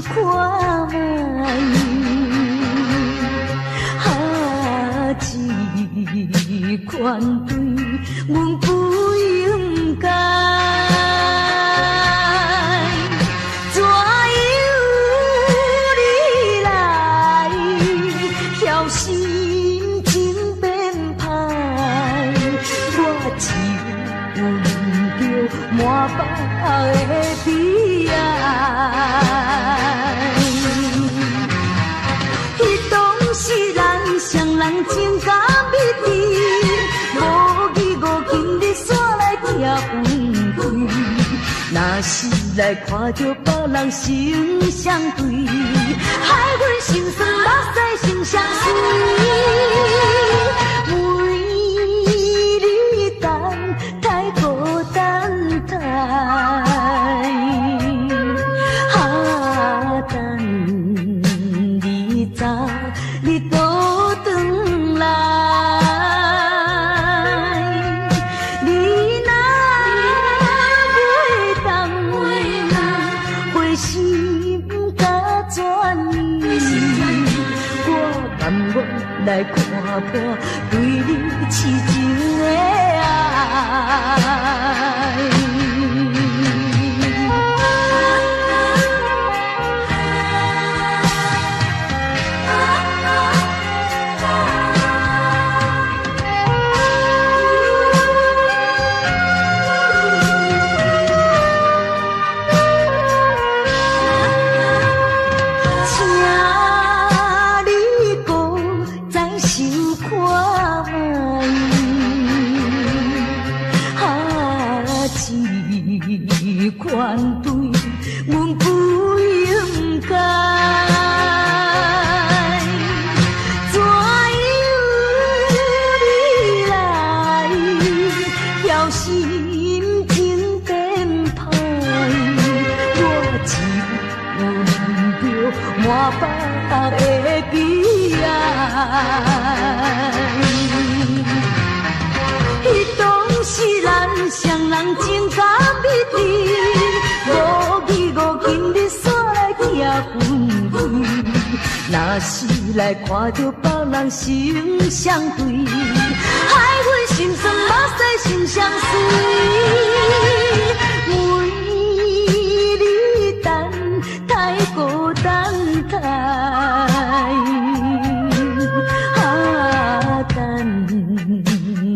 看卖，这款对阮不应该，怎由你来晓心情变歹？我只闻着满腹的悲哀。彼当时咱双人情甲蜜甜，无义无情你煞来拆分开。若是来看着别人成相对，害阮心酸目屎成相随。为你等太孤单太，等你走，你倒转来。来看破对你痴情的爱。款对阮不应该，怎由你来晓心情变歹？我只闻着满腹的悲哀。彼当时咱双人情甲蜜甜，无义无情你煞来拆分开。若是来看着别人成相对，害阮心酸目屎成相随。为你等太孤单太，等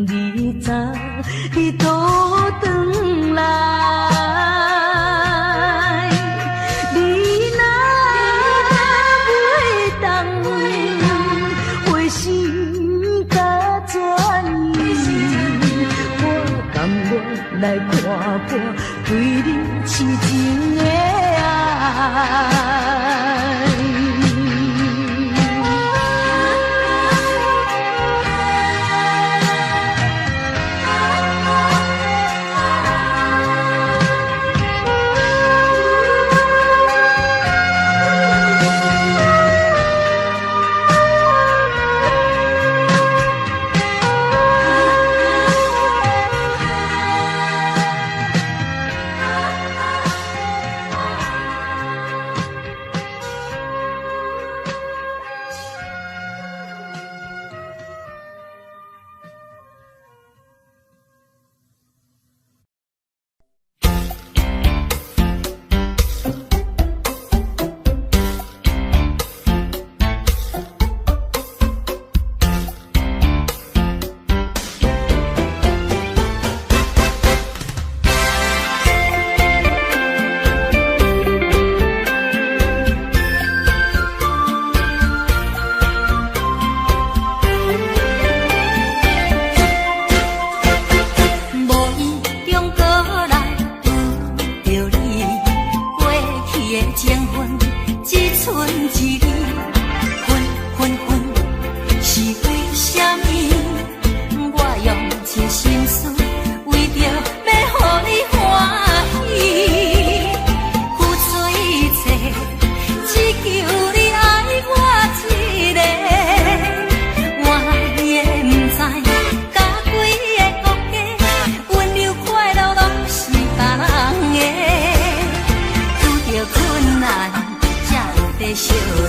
你走，你倒转来。你若袂当回心甲转意，我甘愿来看破对你痴情的爱。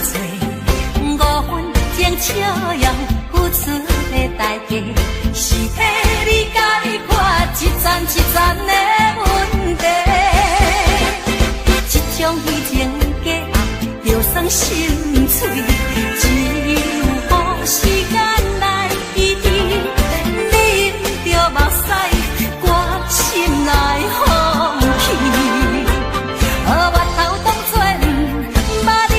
找，五分钟笑容付出的代价，是替你解决一层一层的问题。这种虚情假爱，就算心碎，只有时间来医治。你毋着目屎，我心内放弃。我头当作毋捌你。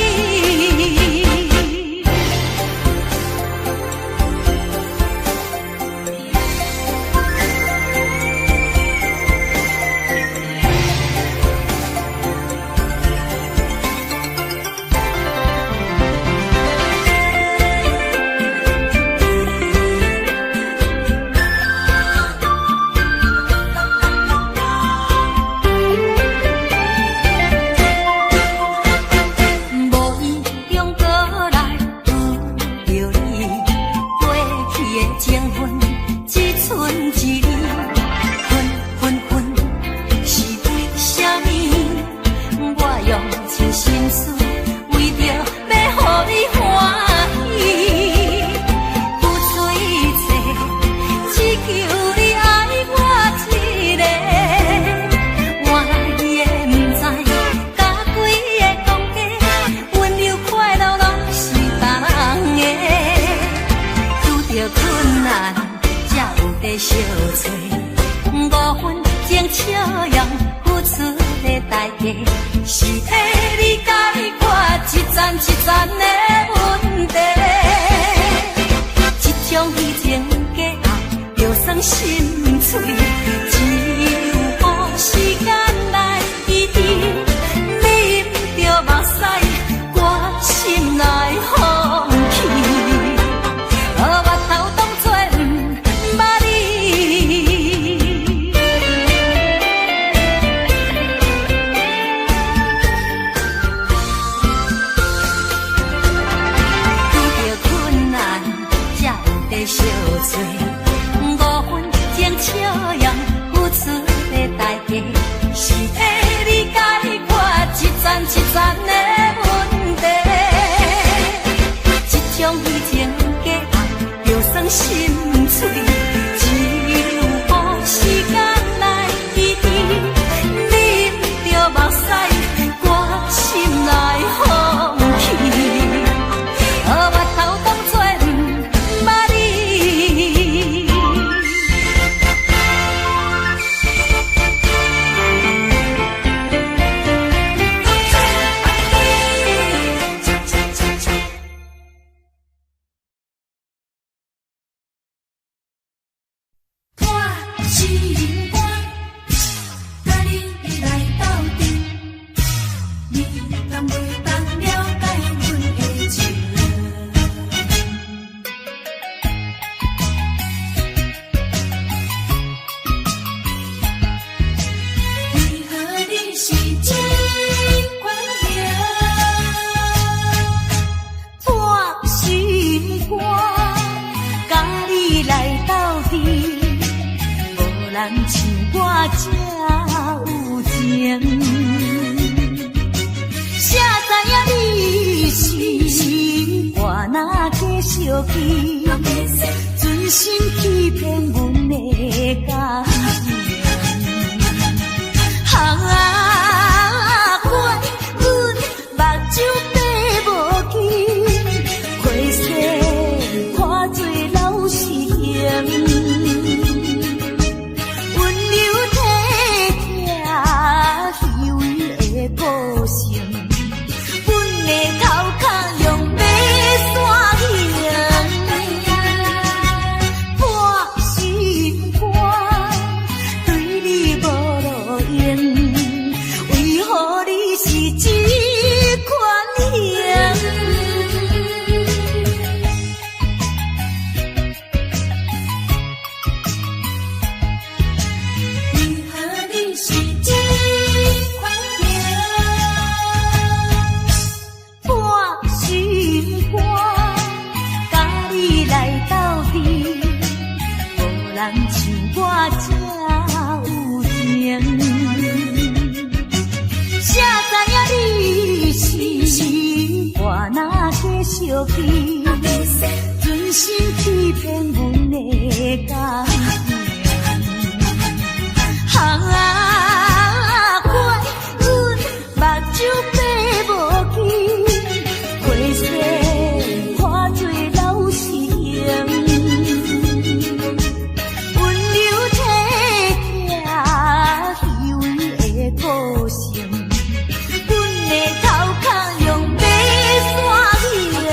小找5分钟笑容付出的代价，是替你解决一层一层的问题。这种虚情假爱，就算心碎，只有时间来医治。你毋着目屎，我心内放弃。我头当作毋捌你。遇到困难，才有在相找。5分钟笑容付出的代价，是替你解决一层一层的问题。这种虚情假爱，就算心碎，只有时间来医治。你毋着目屎，我心内放弃。我头当作毋捌你。我心肝，甲你来斗阵，你敢袂当了解阮的情？为何你是这款型？我心肝，甲你来斗阵。无人像我这有情，谁知影你是我若继续去，存心欺骗阮的感情。怪阮目睭闭无去，花色看做老实型。个性，阮的头壳用马线形，我心肝对你无路用，为何你是这款型？为何你是这款型？我落去，存心欺骗阮的感情。啊，怪阮目睭闭无去，花世看做老实用，温柔体贴虚伪的个性。阮的头壳用白线形，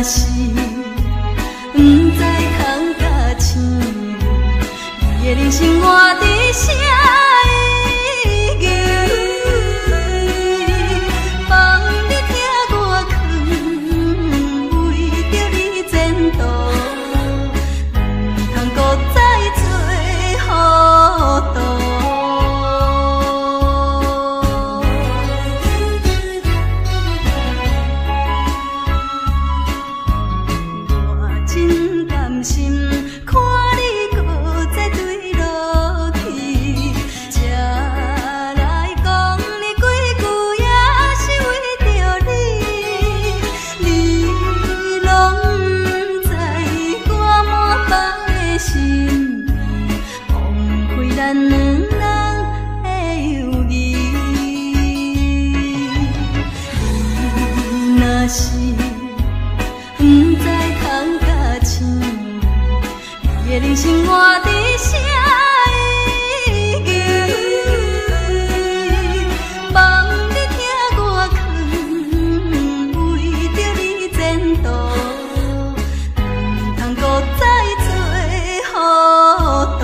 是不知空甲青，你的人生活在啥意义？放你听我劝，为着你前途，不通搁再做糊涂。人生活在啥意义？放你听我劝，为着你前途，不通搁再做糊涂。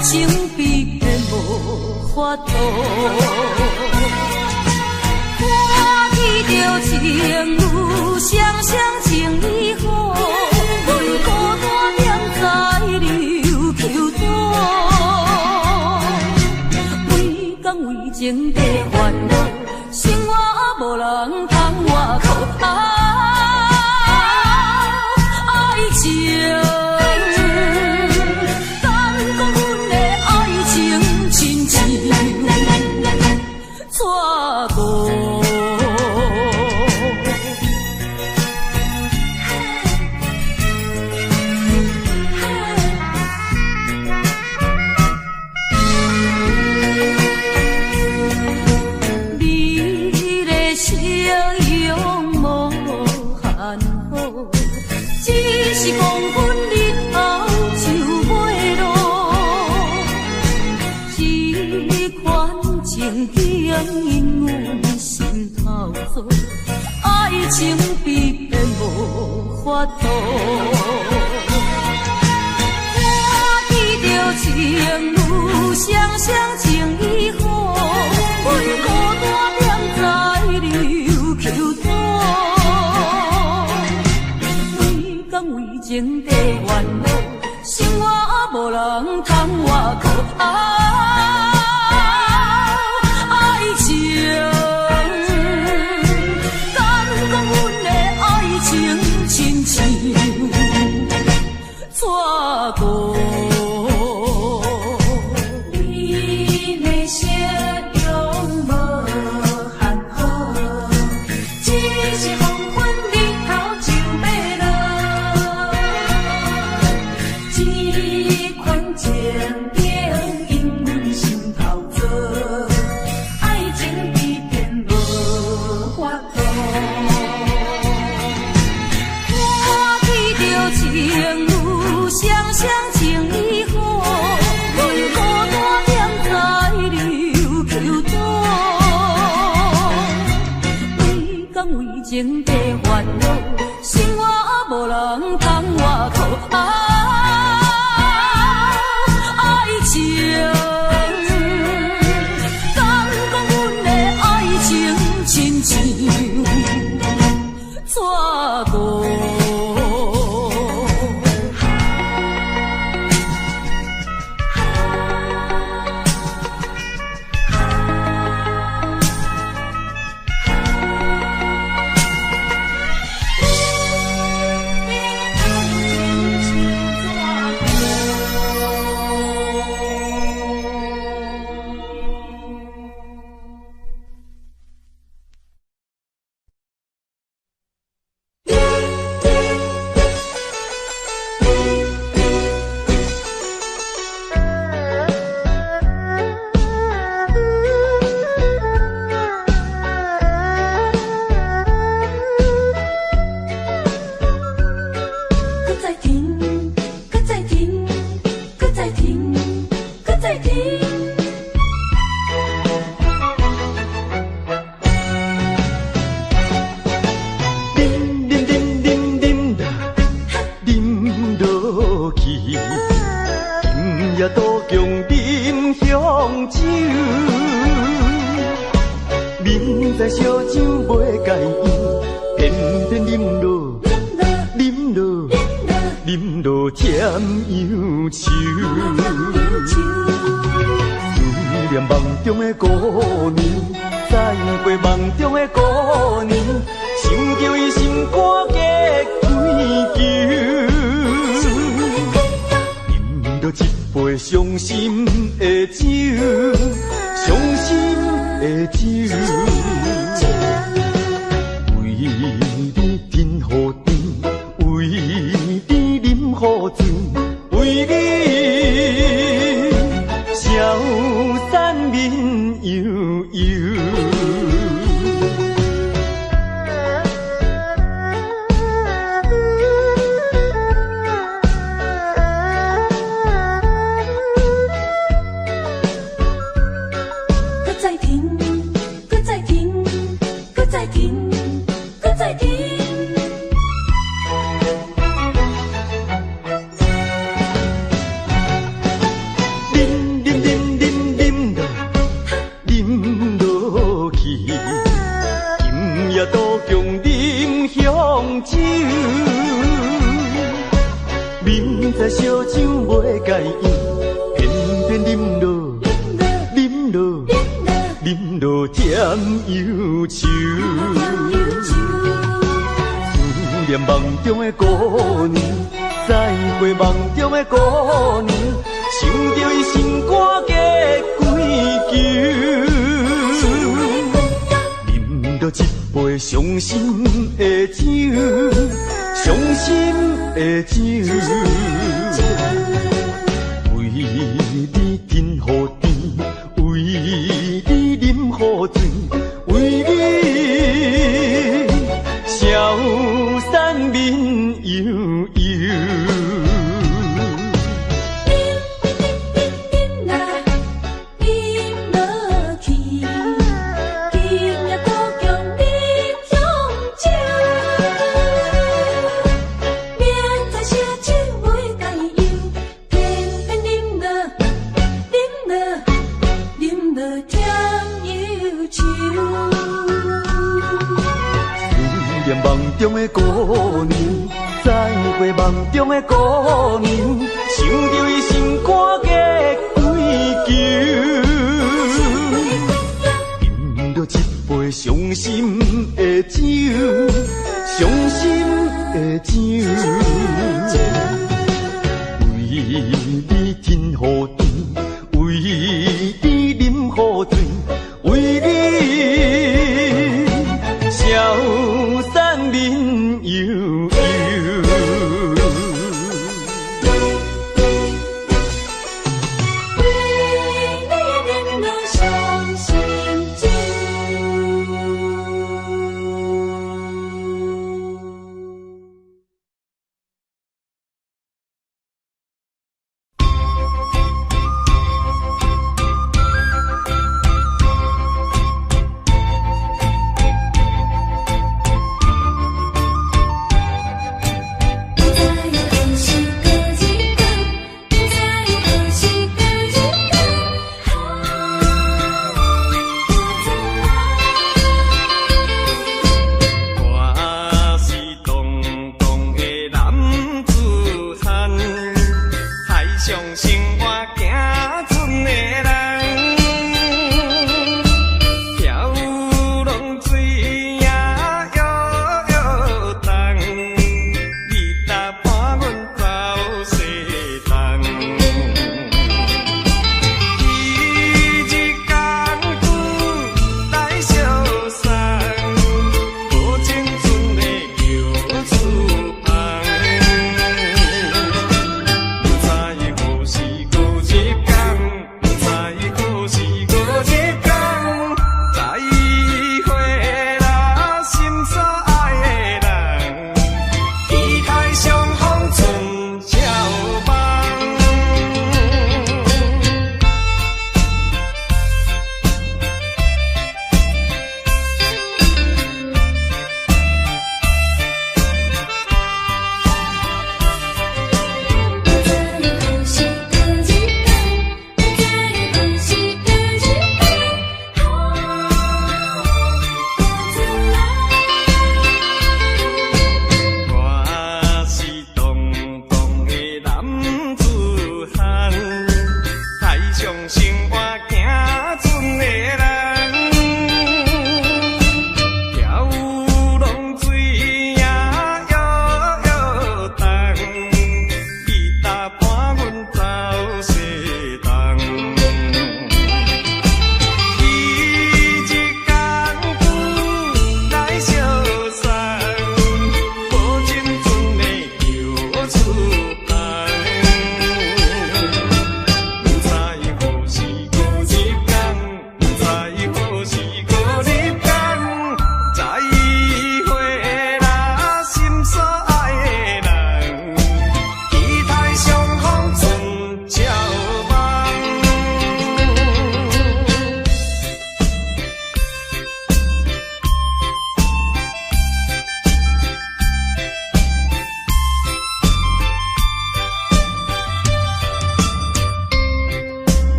情比骗无法度。看起着情侣双双情意好，阮孤单踮在流球岛，每天为情地烦恼，生活无人通外靠。爱情。爱情比骗无法度，看起着情侣双双情意好，阮孤单踮在流球岛，每天为情地烦恼，生活无人通外靠。情地烦恼，生活无人通外靠。爱情，敢讲阮的爱情亲像错过。来烧酒袂解饮，偏偏饮落，饮落，饮落甜忧愁。思念梦中的姑娘，再会梦中的姑娘，想着伊心肝结归球。饮着一杯伤心的酒，伤心的酒。为你饮雨甜，为你饮雨醉，为你消散面悠悠。梦中的姑娘，再会梦中的姑娘，想着伊心肝结归球。饮着一杯伤心的酒，伤心的酒。为你饮雨甜，为你饮雨醉，为你消散面悠悠。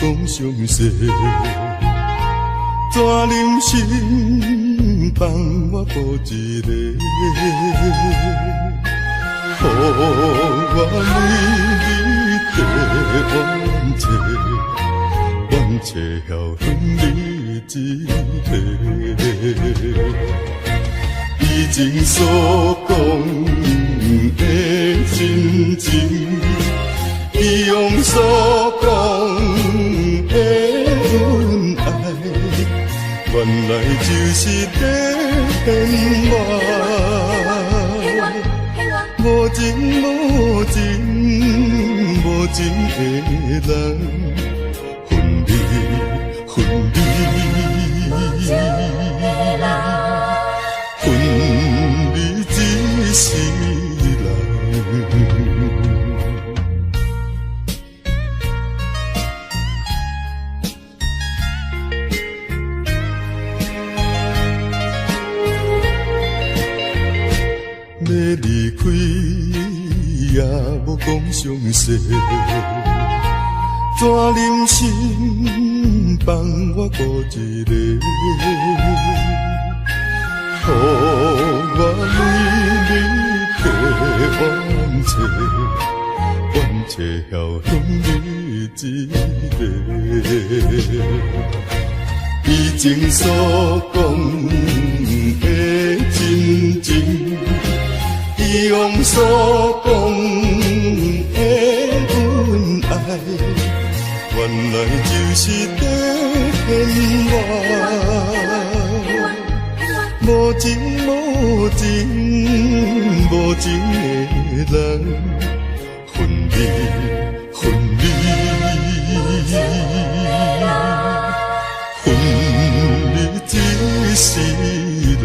讲详细，怎忍心放我孤一个？予我为你地冤切，冤切晓分你一个。以前所讲的真情，以往所讲的恩爱，原来就是骗我。无情无情无情的人，分离分离，分离一世人。要离开也无讲详细，怎忍心放我孤一个？予我为你地冤切，冤切晓向你一个。以前所讲的真情，以往所讲的恩爱，原来就是在骗我。无情无情无情的人，分离分离，分离一世人。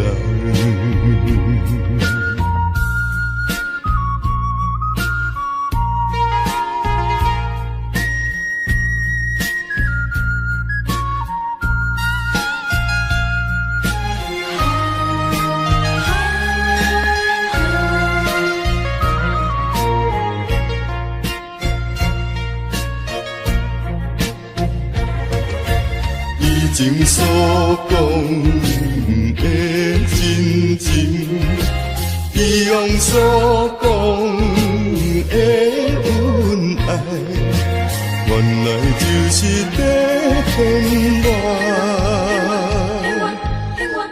以前所讲的真情，以往所讲的恩爱，原来就是在骗我。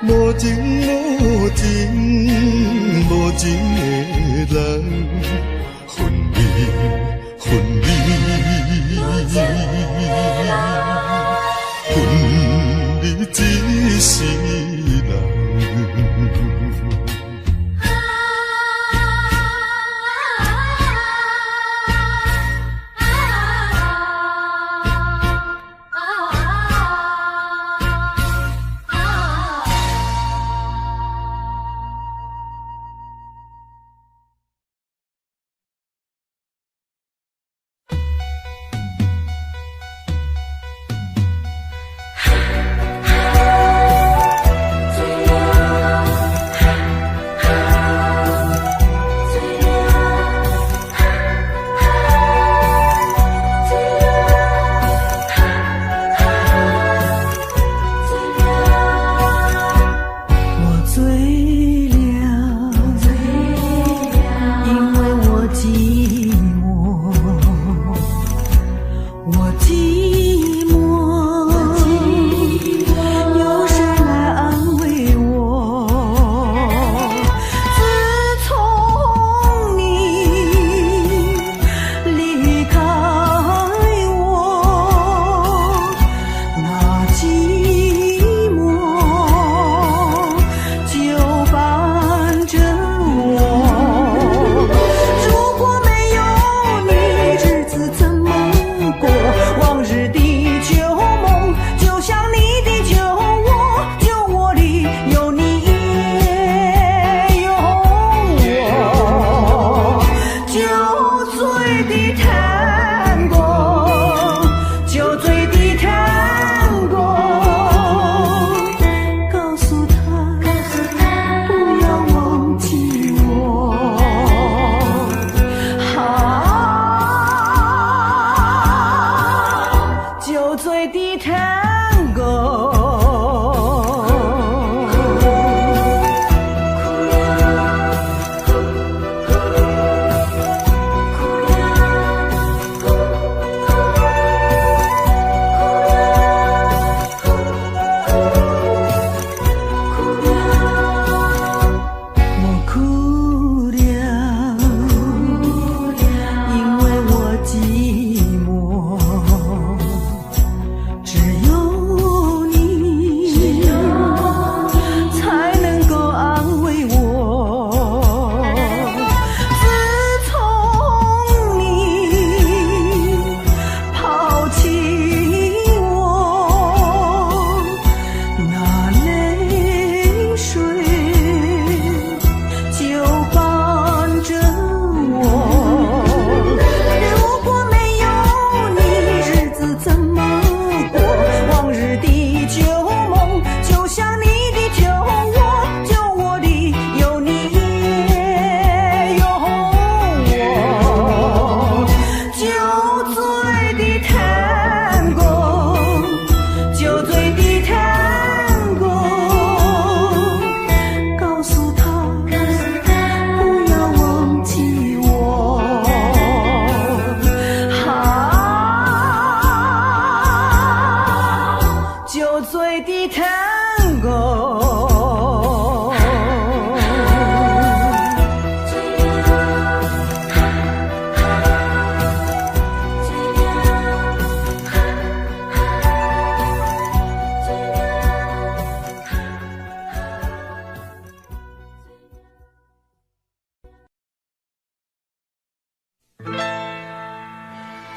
无情无情无情的人，分离分离，分离一世人。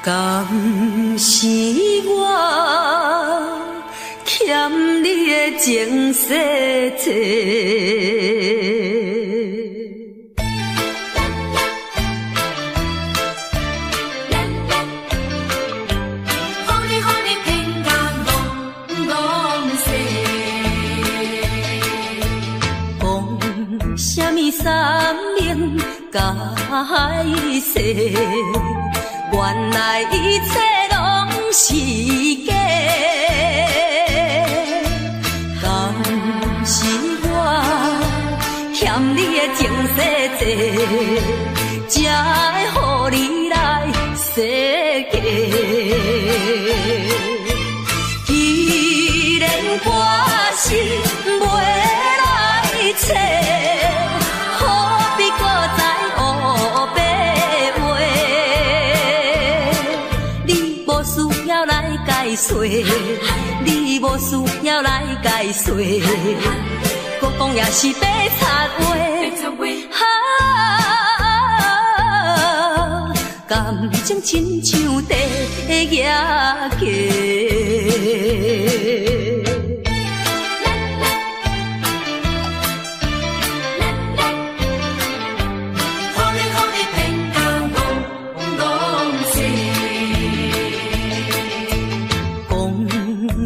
敢是我欠你的情世债？啥物三明解释？原来一切拢是假。敢是我欠你的情世债，才会予你来世界？既然我是袂来找。你无需要来解说，搁讲也是白贼话。感情亲像地野鸡。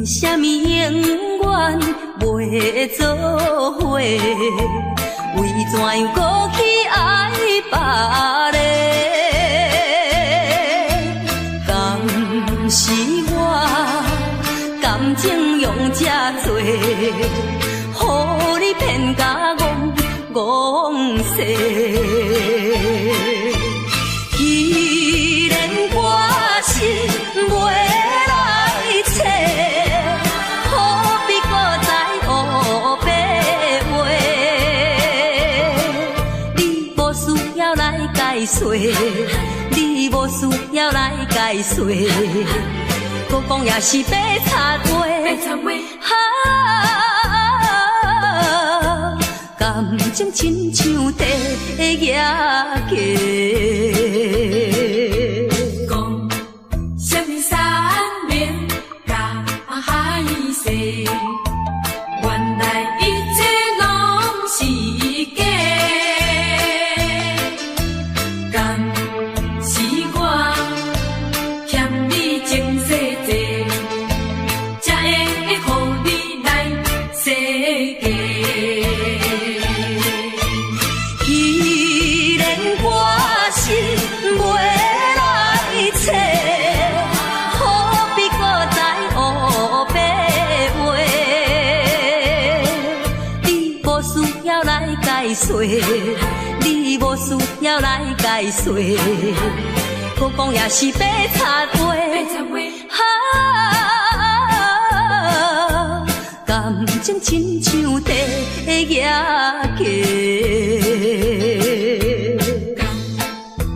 啥物永远袂做伙？为怎样搁去爱别个？敢是我感情用这多，予你骗甲戆世？既然我是袂来找。你无需要来解说，搁讲也是白贼话。感情亲像地野鸡。讲啥物三明甲海誓，原来一切拢是假。你无需要来解说，搁讲也是白贼话。感情亲像地野鸡。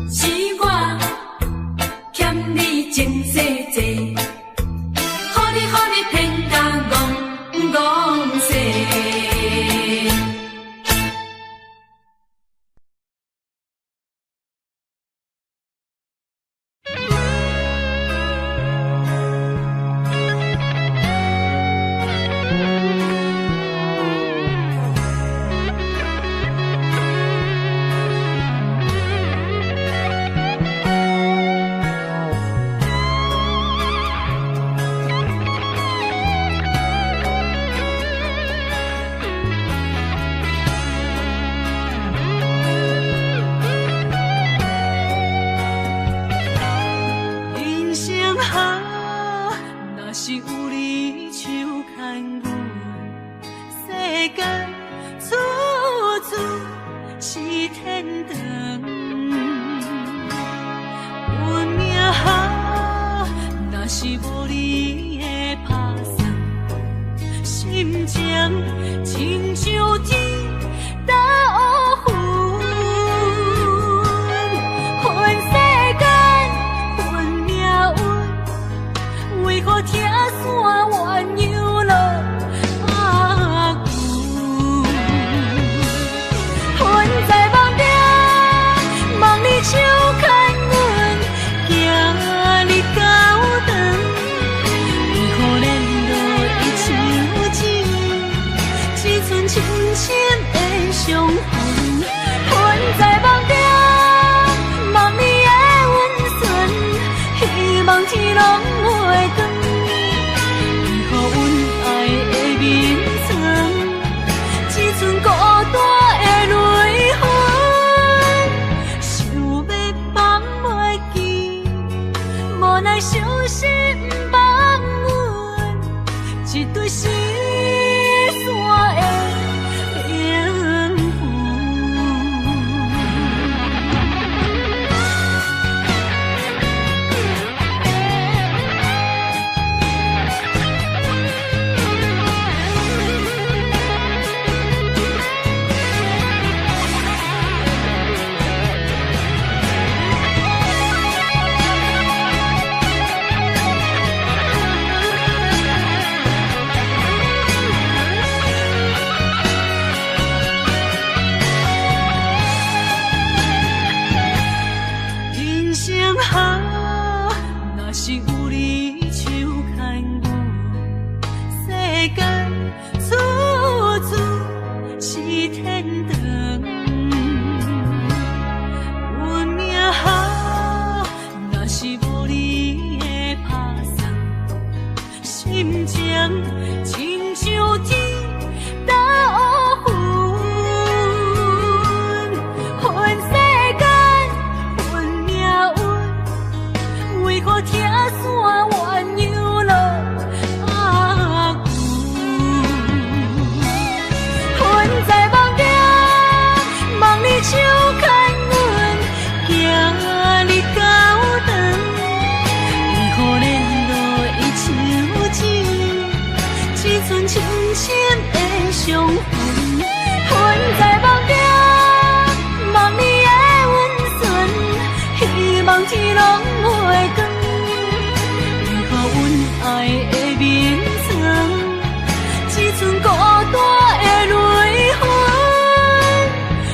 是我欠你情世债，予你骗甲戆世。手牵阮，行你深的伤痕，困在梦中，梦你的温存，希望天拢袂光，为何阮爱的眠床，只剩孤单的泪痕，想要放袂记，无奈伤心放阮一对失散的灵魂。人生好，若是有你手牵我，世界处处是天堂。运命好，若是无你的打算，心情亲像天打乌云，恨世间，恨命运，为何听线鸳鸯落阿牛？困在梦中，梦你手牵阮，行你高长，为何连落伊手指，只剩深深的伤痕？困在梦中，梦你的温存，希望天拢袂光，为何阮爱的眠床，只剩孤单的泪痕，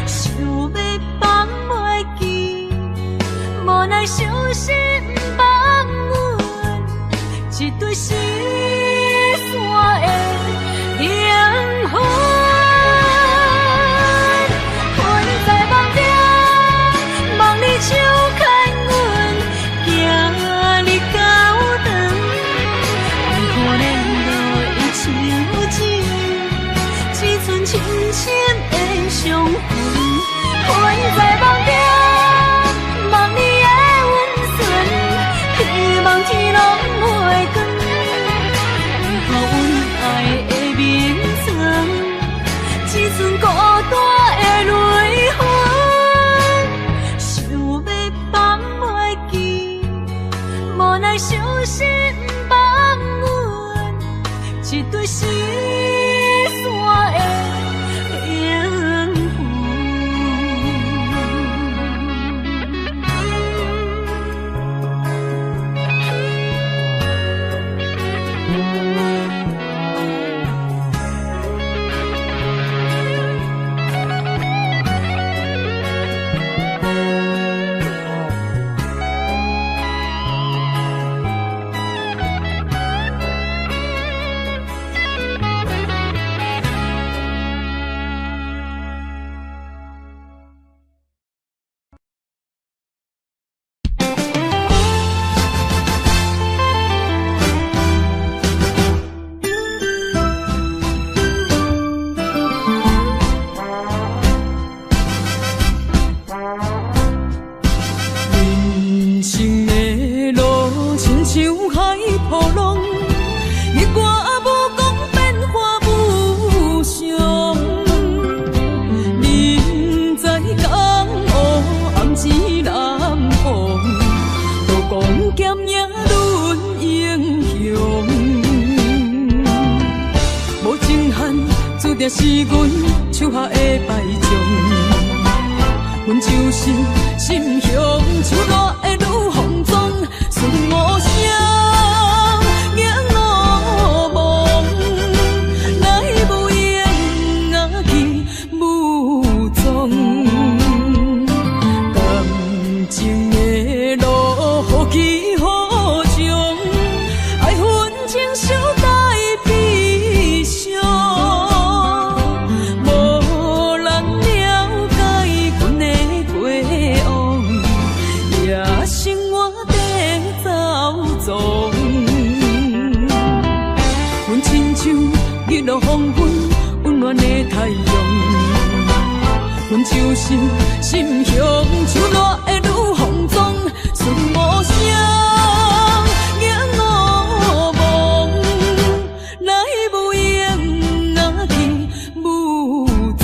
想要放袂记，无奈伤心放阮一对失散的灵魂。困在梦中，梦你手牵阮，行你高长，为何连落伊手指，只剩深深的伤痕？困在梦中，梦你的温存，希望天拢袂光，为何阮爱的眠床，只剩孤单的泪痕，想要放袂记，无奈伤心放阮一对失散的灵魂。人生的路亲像海波浪，日月无讲变化无常。人在江湖，暗自南风，刀光剑影论英雄。无情限，注定是阮手下的败将。阮就是心胸手热的女风妆，顺无声，行路梦，来无言啊去无踪。感情的路，好起好将，爱恨情小待悲伤。无太阳，阮就是心向像热的女风妆，顺无声，影无梦，来无影若去无踪。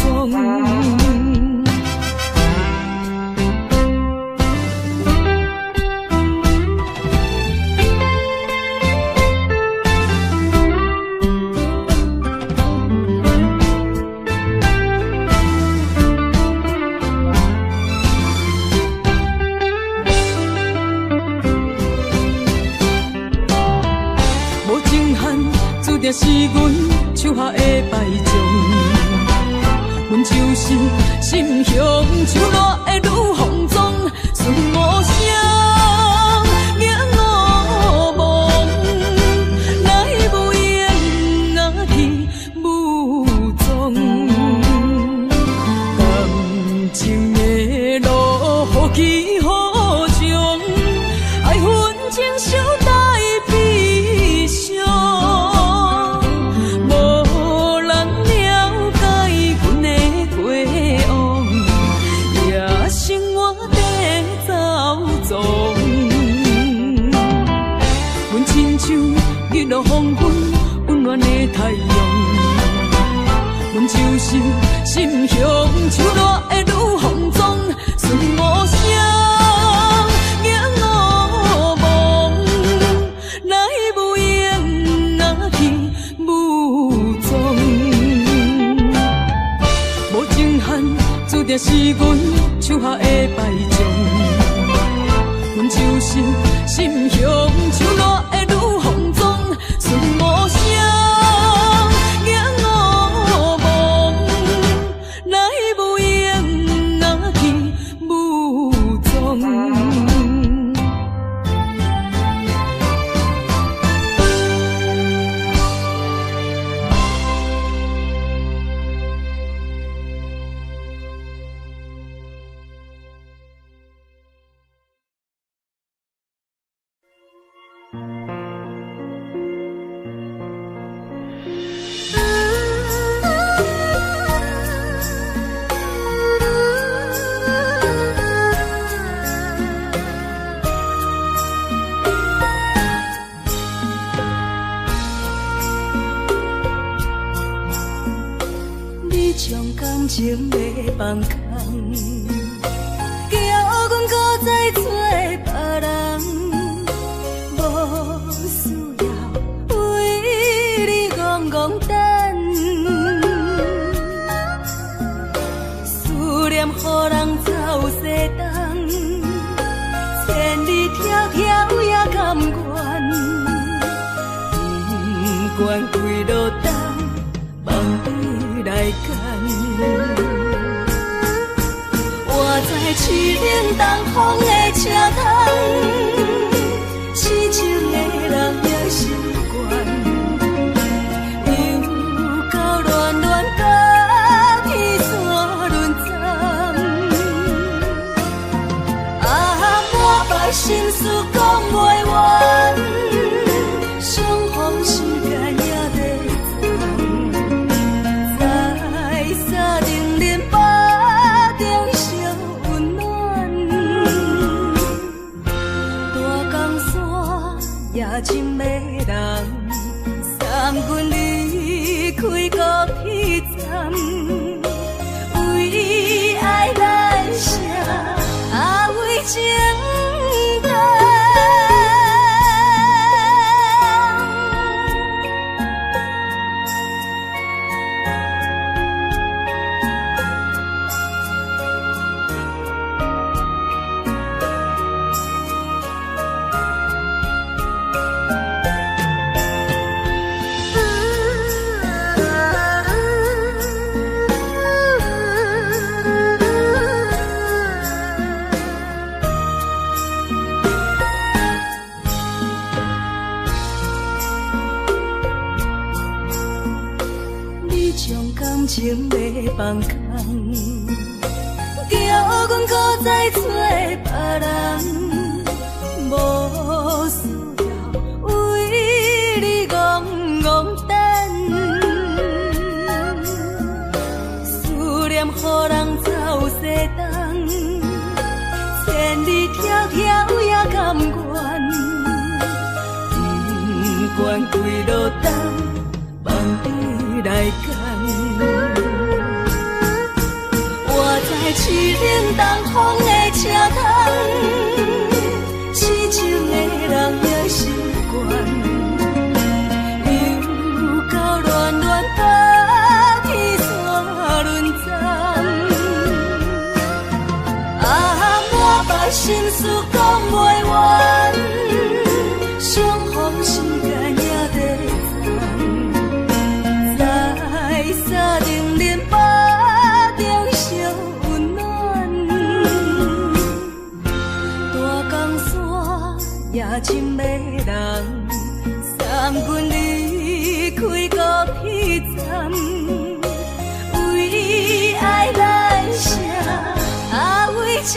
也是阮手下的败将，阮就是心向像热的女风妆，顺无声，影无梦，来无影若去无踪。感情的路，何其何长，爱恨情伤带悲伤。日落黄昏，温暖的太阳，阮就是心向像热的女风妆，顺无声，影无梦，来无影若去无踪。无情限，注定是阮手下的败将，阮就是心向像热的女风妆。顺无声，影无梦，来无影若去无踪。情要放空，叫阮搁再找别人，无需要为你戆戆等，思念予人走西东，千里迢迢也甘愿，不管几路东，望你来干。我在凄冷东风的车头，痴情的人也习惯，又到乱乱甲天山轮站。啊，满腹心事讲袂完，相逢时间也在长，在沙定林巴中相温暖。大江山也真迷人，三军离开高铁站，为爱来写啊为情长。情要放空，叫阮搁再找别人，无需要为你戆戆等，念，予人走西东，千里迢迢也甘愿，不管归路东，梦你来牵。我在市岭东风的车窗，痴情的人也习惯。心事讲袂完，相逢时间也在藏，在沙冷冷巴中相温暖。大江山也深的人，三军离开高铁站，为爱来写，为情。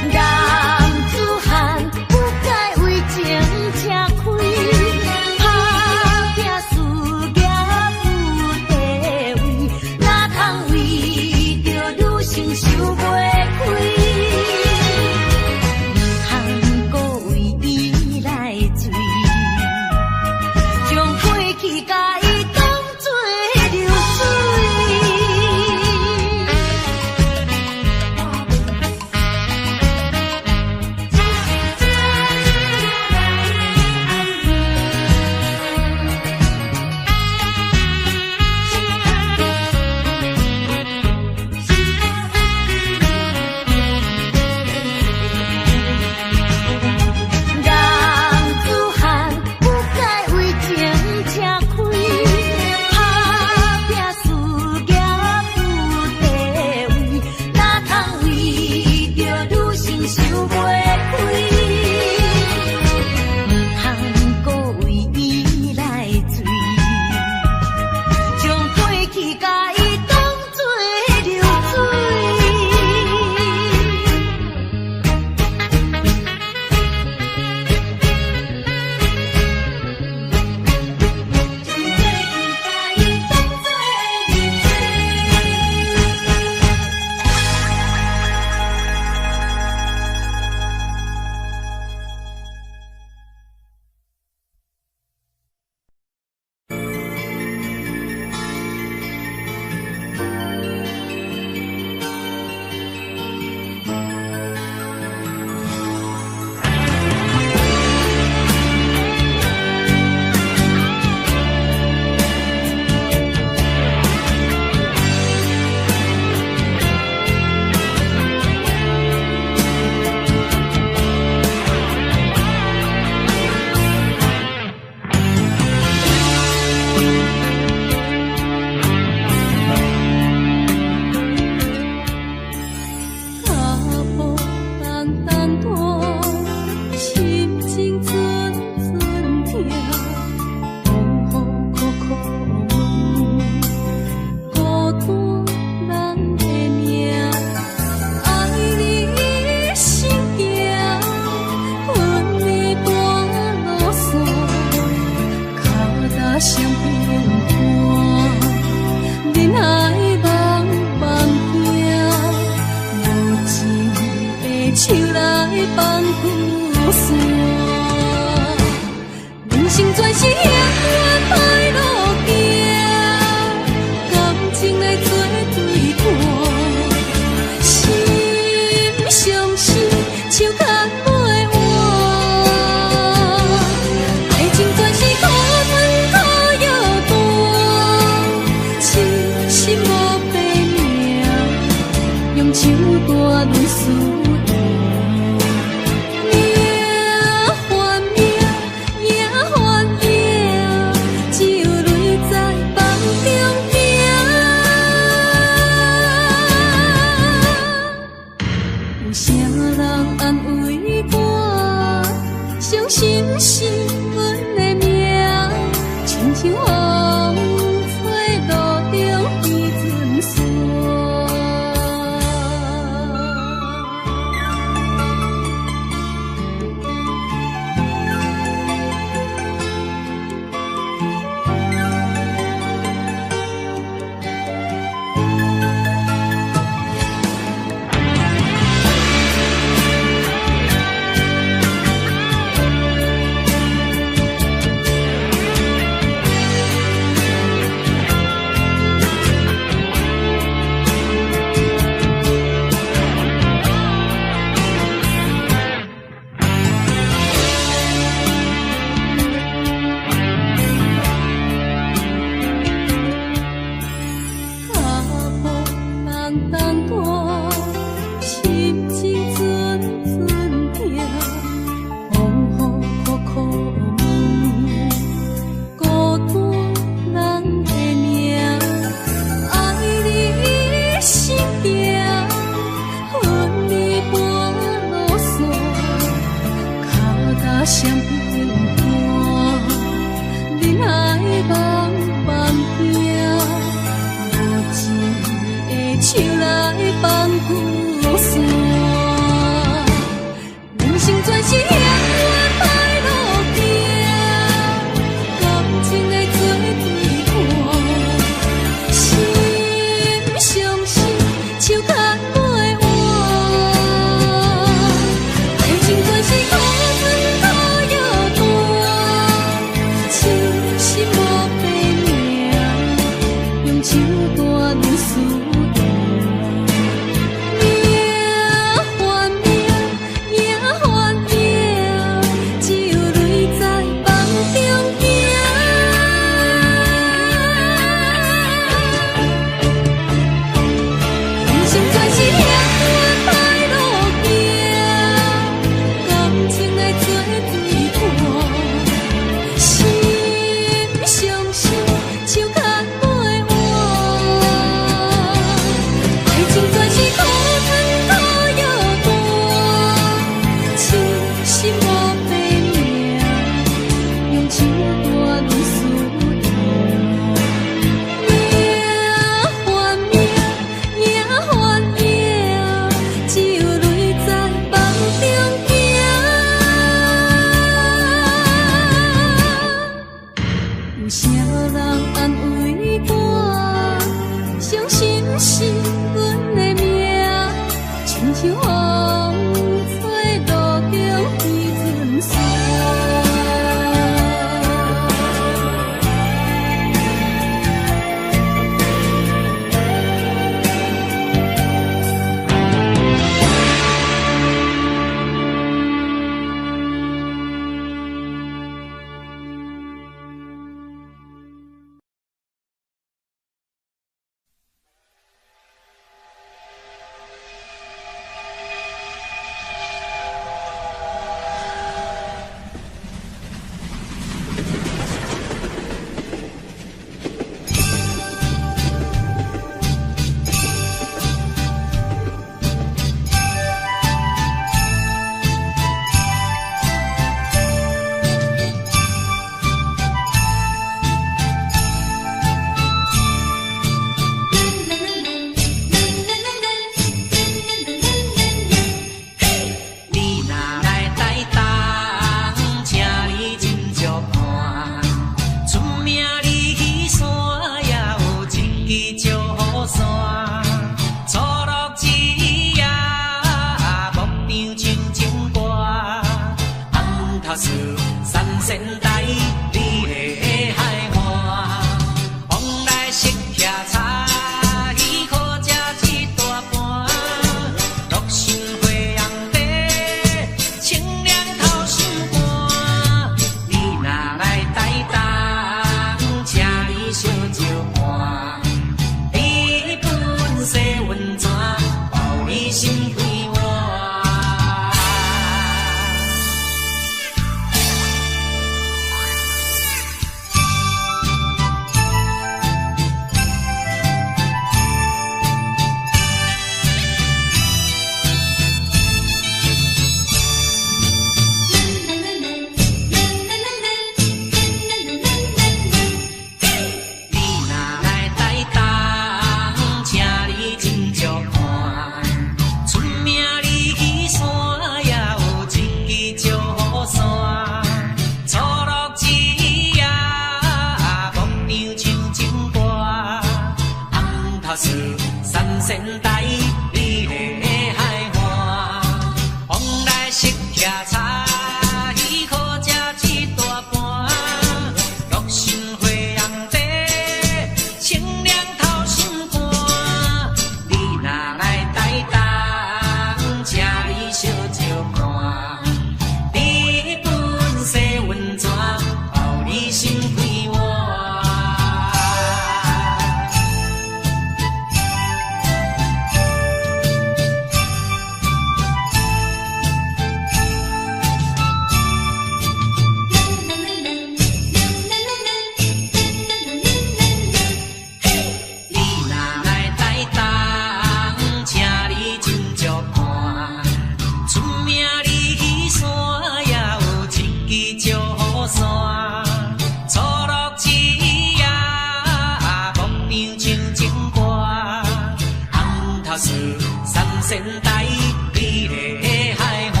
仙台美丽的海岸，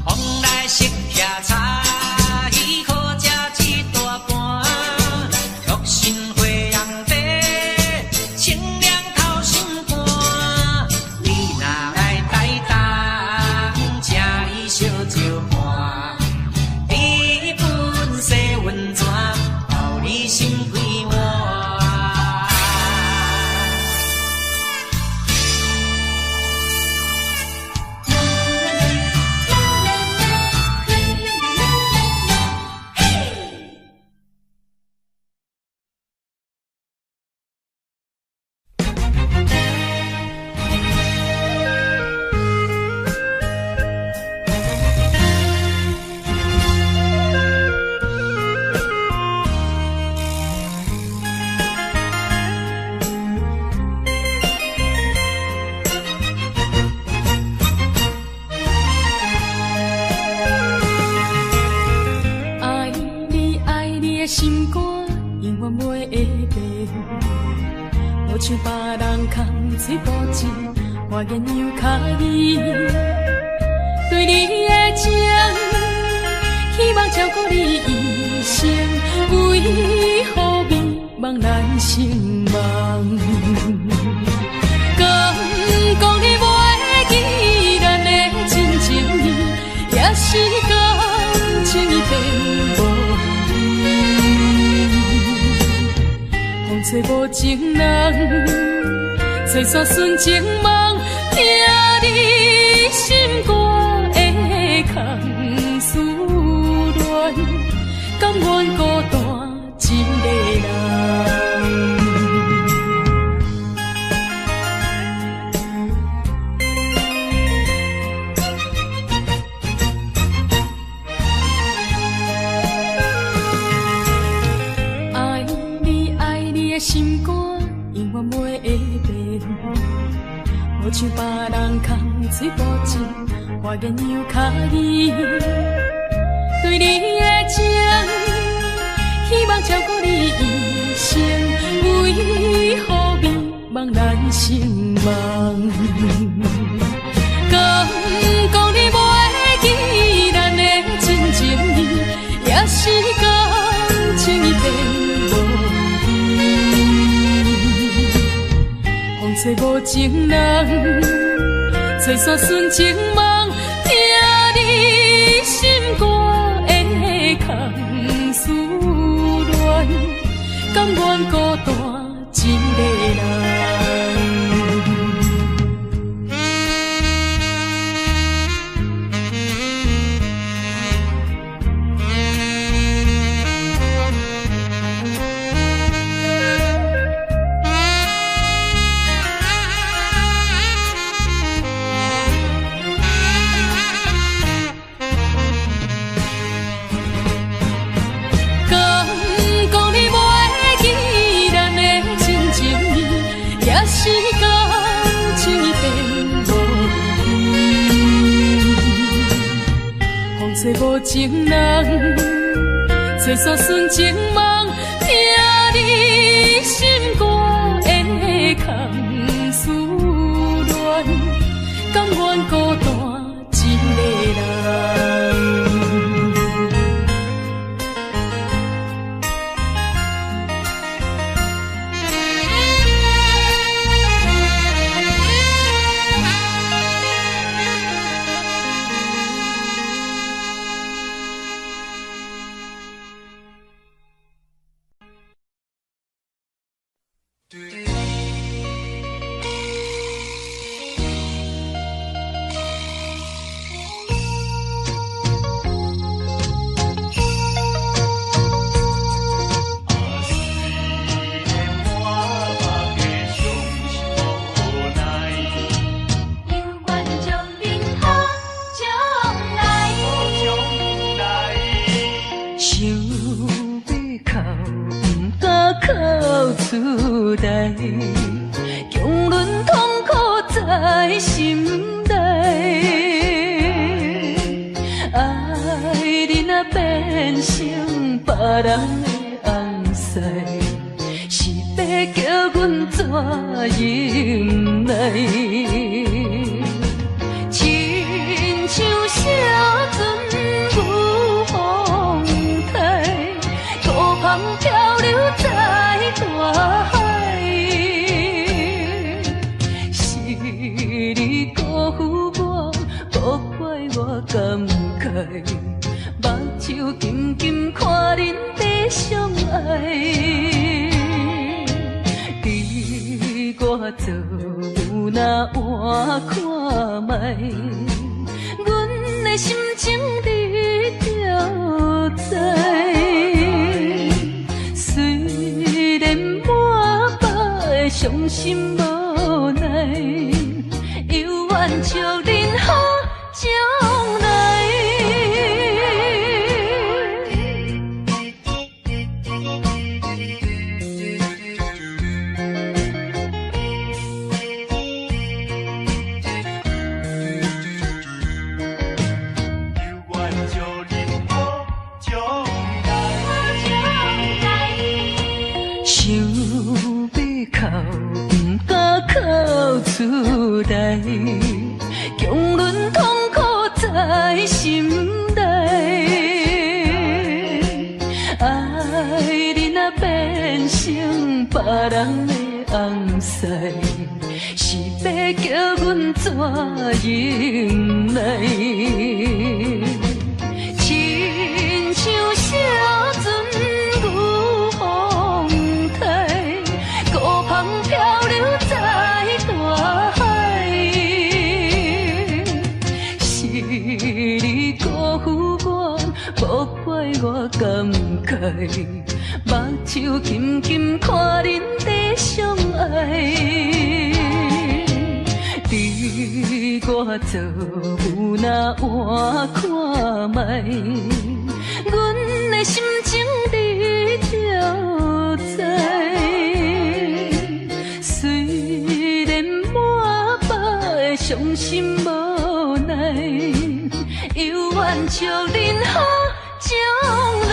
往来色徛茶鱼好食一大盘，六神花红茶，清凉透心肝。你若来台东，请伊烧酒盘，一盆洗温泉，包你心归换。心肝永远袂会变，无像别人空嘴无舌，我言又卡你。对你的情，希望照顾你一生，为何迷茫难成梦？敢讲你袂记咱的真情意，也是感情已变无。风吹无情人，吹煞纯情梦，听你心肝的空思恋，甘愿孤单一个人。心肝永远袂会变，无像别人空嘴无舌，我言又卡你。对你的情，希望照顾你一生，为何迷茫难成梦？敢讲你袂记咱的真情意，也是感情已变。风吹无情人，吹煞纯情梦，听你心肝的空思恋，甘愿孤单一个人。是感情已变无依，风吹无情人，吹煞纯情梦，听你心肝的空思恋，甘愿孤单一个人。出来，强忍痛苦在心内。爱你若变成别人的红婿，是要叫阮怎忍耐？紧紧看恁在相爱。你我做有那换看卖，阮的心情你就知。虽然满腹的伤心无奈，犹愿祝恁好将来。出来，强忍痛苦在心内。爱你若变成别人的红婿，是要叫阮怎忍耐？亲像小船入风台，孤帆漂流在大海。是你辜负我，无怪我感慨。目睭紧紧看恁在相爱。你我做有那换看卖，阮的心情你就知。虽然满腹的伤心无奈，犹愿祝恁好将来。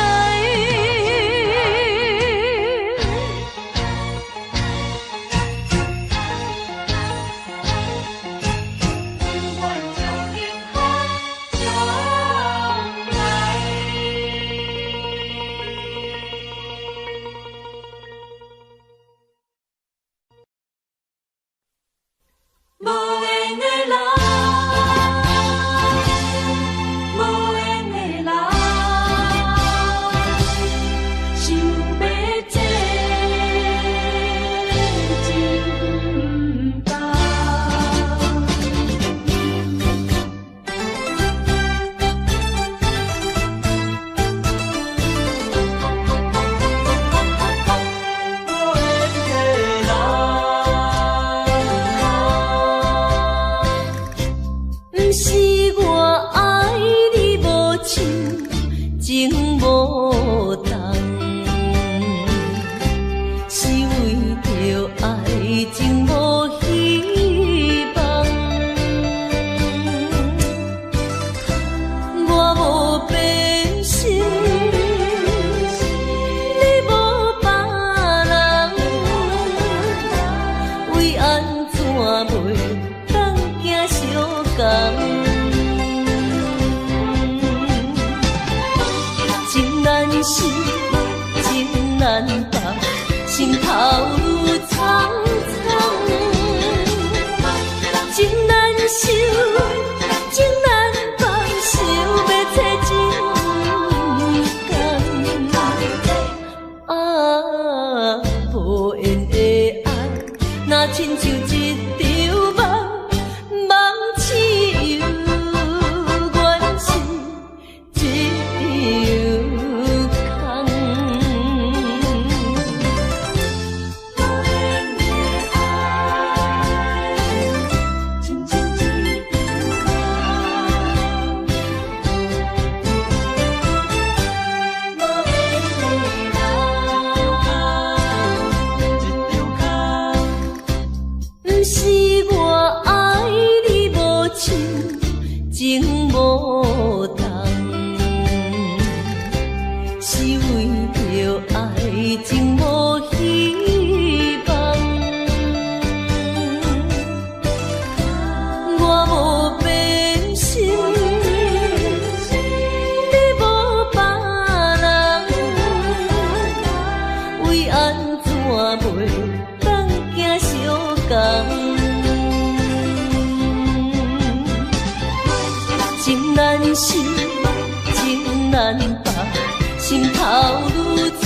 心头愈苍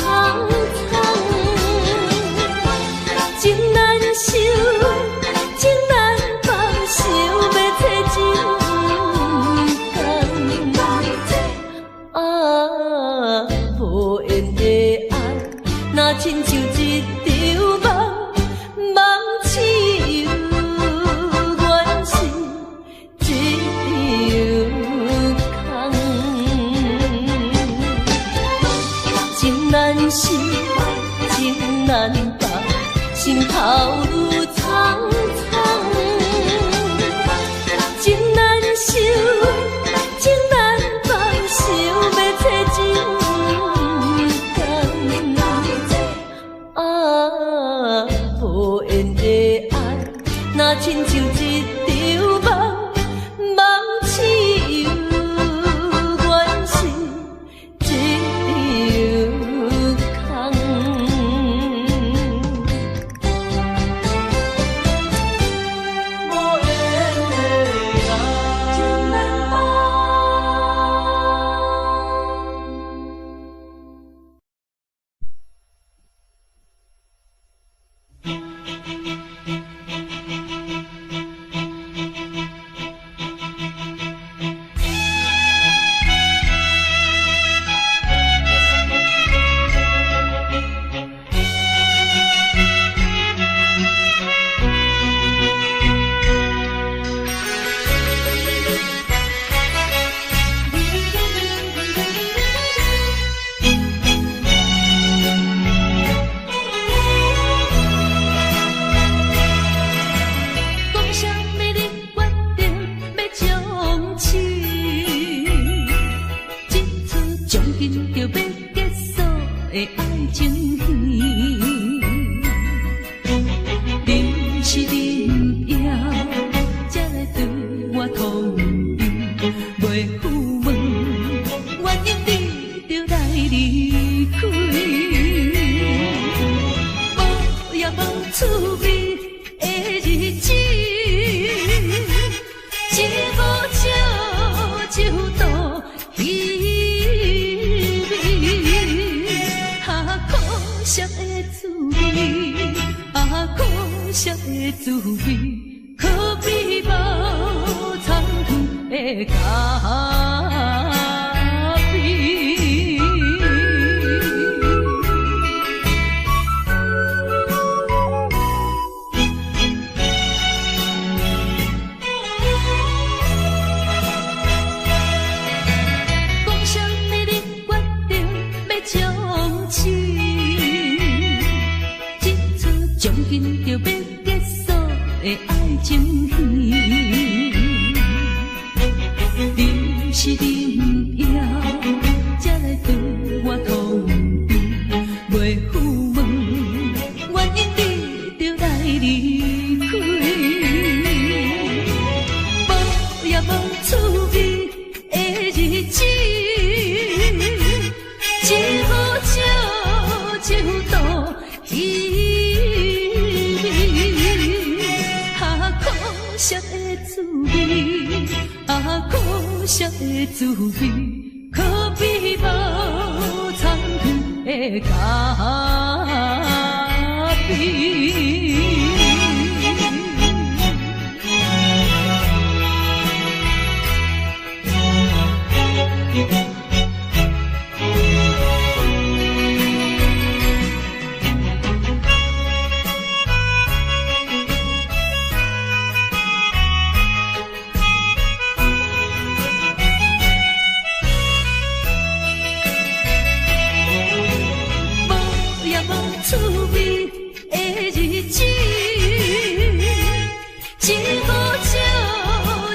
苍，情难收，情难放，想要找情工。啊，无缘的爱，若亲像一场梦，梦似有缘是一场空。情难收，情难放，心头愈苍苍，情难收，情难放，想要找情工。啊，无缘的爱，若亲像一场梦，梦似有缘是一场空。讲啥物你决定要将痴，这出将近就要结束的爱情戏，你是恁要才来对我同意，袂负问原因你就来离开，无也无趣味的日子。一无酒就度稀微，啊可惜的滋味，啊可惜的滋味，可比无参远的咖啡。讲啥物你决定要将痴，这出将近就要结束的爱情戏，你是恁要才来对我同意，袂负问原因你就来离开，无也无趣味的日子。一无酒就度稀微，啊可惜的滋味，啊可惜的滋味，可比无参远的咖啡。无也无趣味的日子，一无酒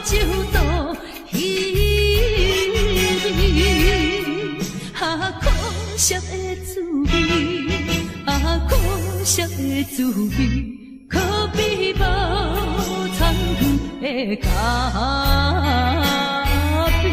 就度稀微，啊可惜的滋味，啊可惜的滋味，可比无参远的咖啡。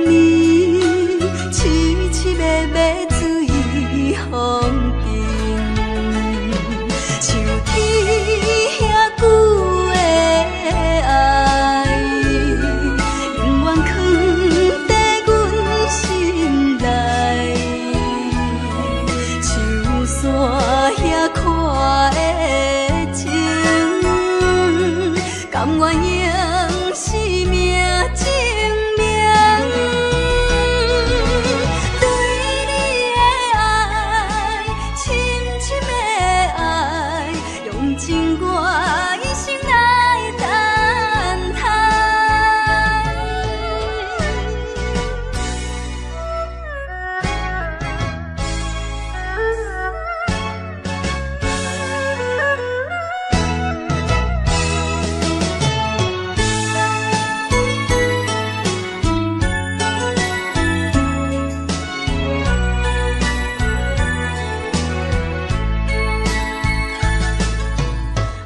你，凄凄密密水风景，像天遐久的爱，永远藏在阮心内，像山遐看的情，甘愿用生命证明。对你的爱，深深的爱，用尽我一生来等待。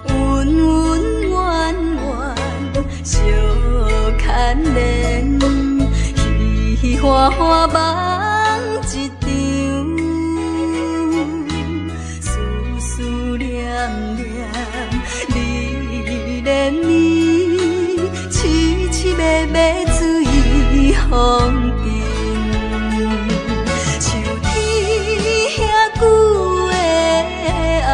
温温暖暖，相牵连，喜喜欢欢梦一场，思思念念，你恋你，凄凄密密水风景，像天遐久的爱，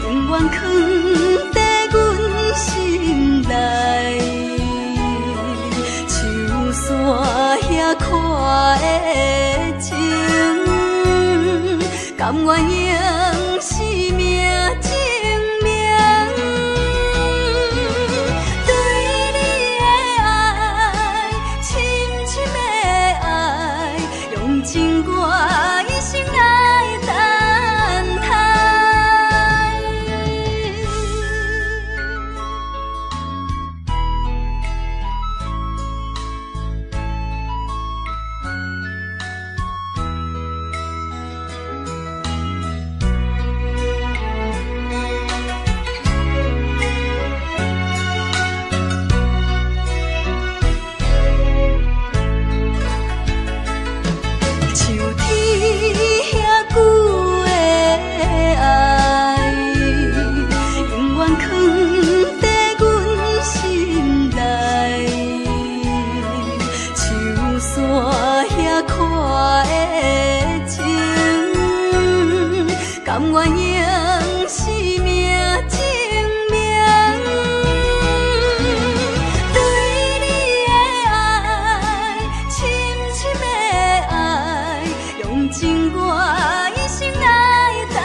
永远藏在阮心内，像山遐看的情，甘愿用生命证明。对你的爱，深深的爱，用尽我一生来等待。像天遐久的爱，永远藏在阮心内，像山遐看的情，甘愿用生命证明。对你的爱，深深的爱，用尽我一生来等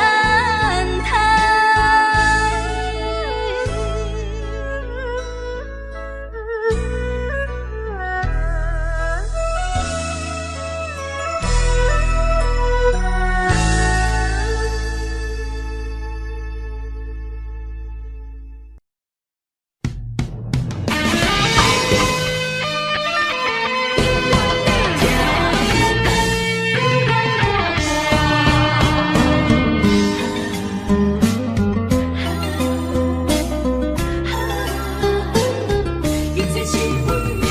一切是运命。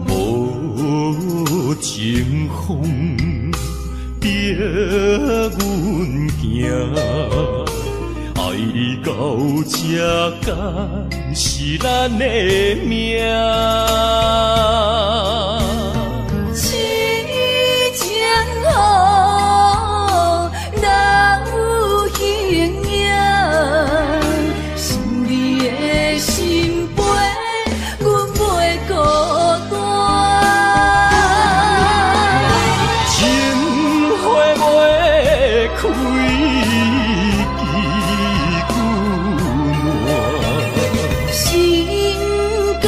无情风逼阮行，爱你到这敢是咱的命？痴情好，哪有形影？想你的心陪，阮袂孤单。情花袂开，枝久暖。心甘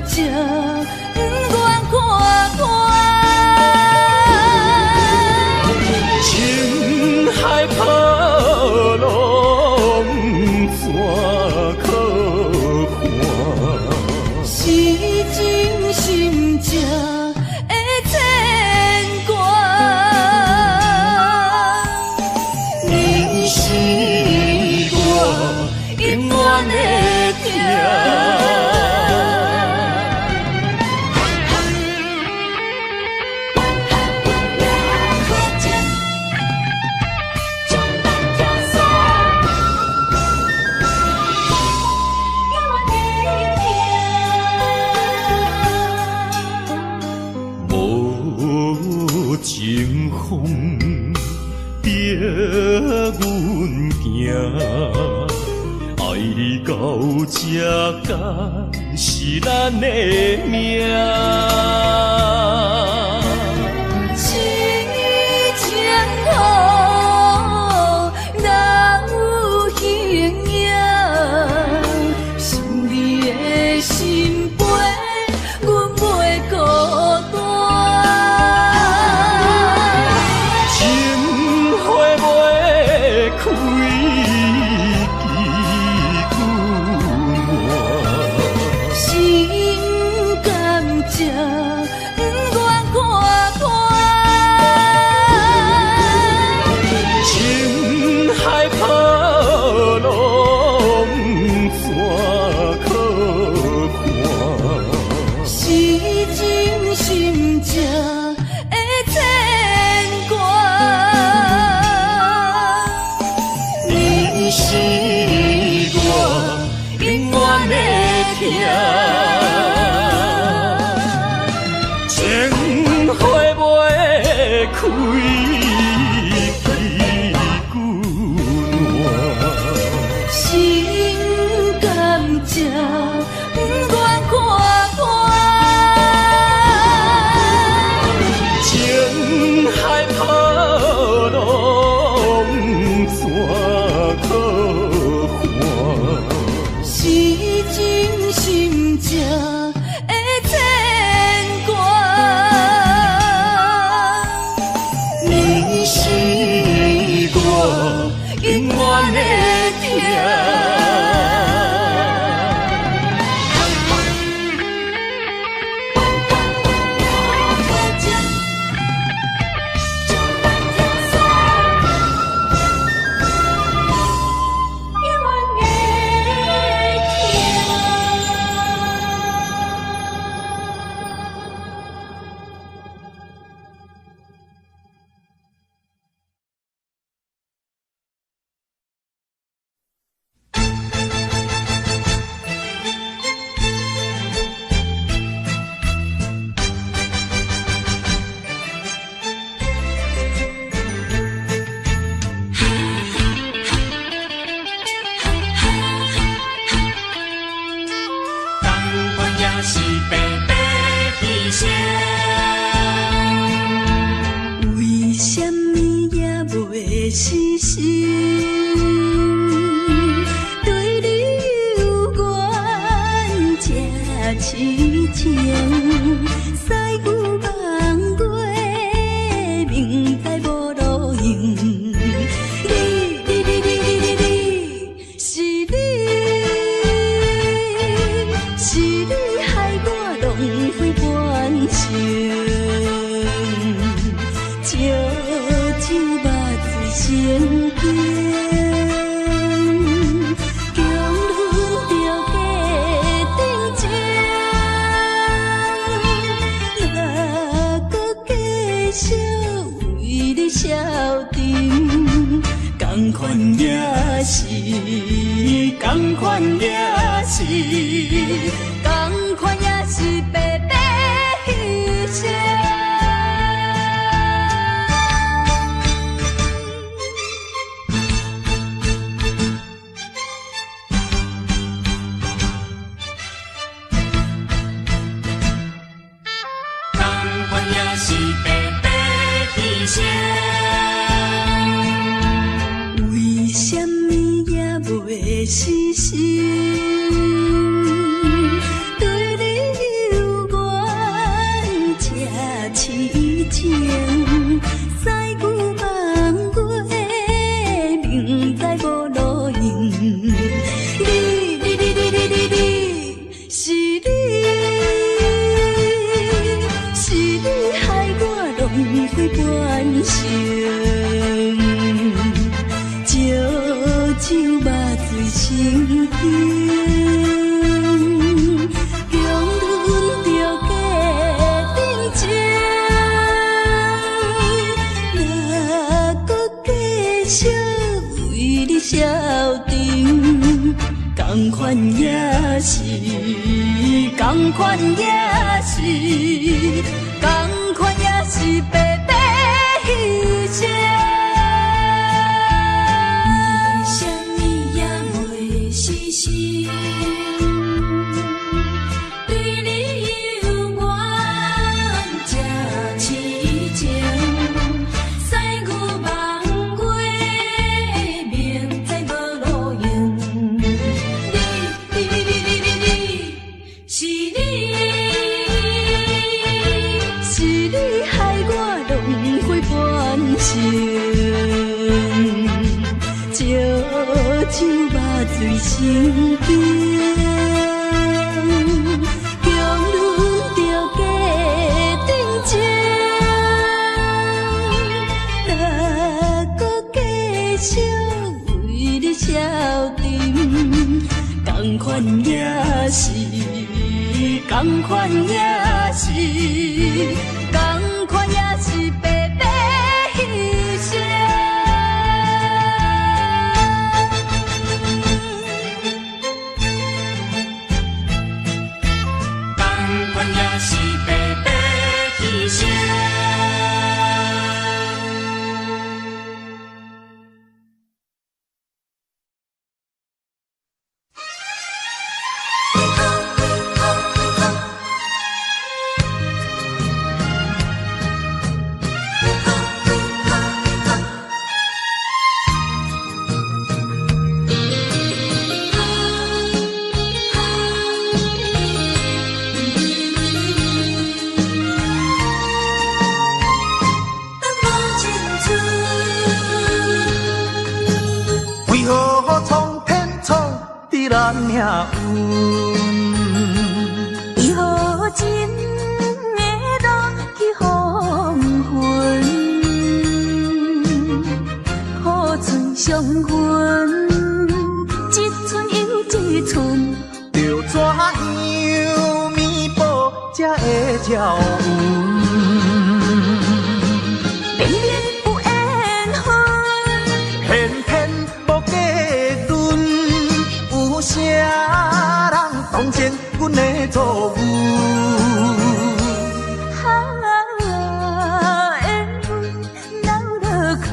情愿。情风逼阮行，爱你到这敢是咱的命。痴情好，人有形影，想你的心悲，阮袂孤单。情花袂开，枝君换。心甘情，不愿看看。情海波浪，怎可看？是真心正的牵挂，你是我永远的疼。情花袂开，枝君换。心甘情，不愿看看。情海波浪，怎可看？是真心正的牵挂，你是我永远的疼。为什么也袂死心？对你有缘这痴情，西牛望过，明知无路用。是你，是你害我浪费半生。烧酒目醉成冰，强忍着假定情，哪搁继续为你消沉？同款也是，同款也是，同款也是白白牺牲。为什么也袂死心？对你有缘这痴情，西牛望过，明知无路用。是你，是你害我浪费半生。烧酒目醉成冰，强忍着假定情，哪搁继续为你消沉？同款也是，同款也是，同款也是白白。酒肉醉心惊，强忍着家庭情，哪个继续为你消沉？同款也是，同款也是，同款也是白白牺牲。同款也是白白牺牲。为何苍天创伫咱命运？为何真会落去黄昏？好春相分，一寸又一寸，着怎样弥补才会照运？明明有缘分，偏偏无结论，有啥人当真阮的错误？缘分闹落空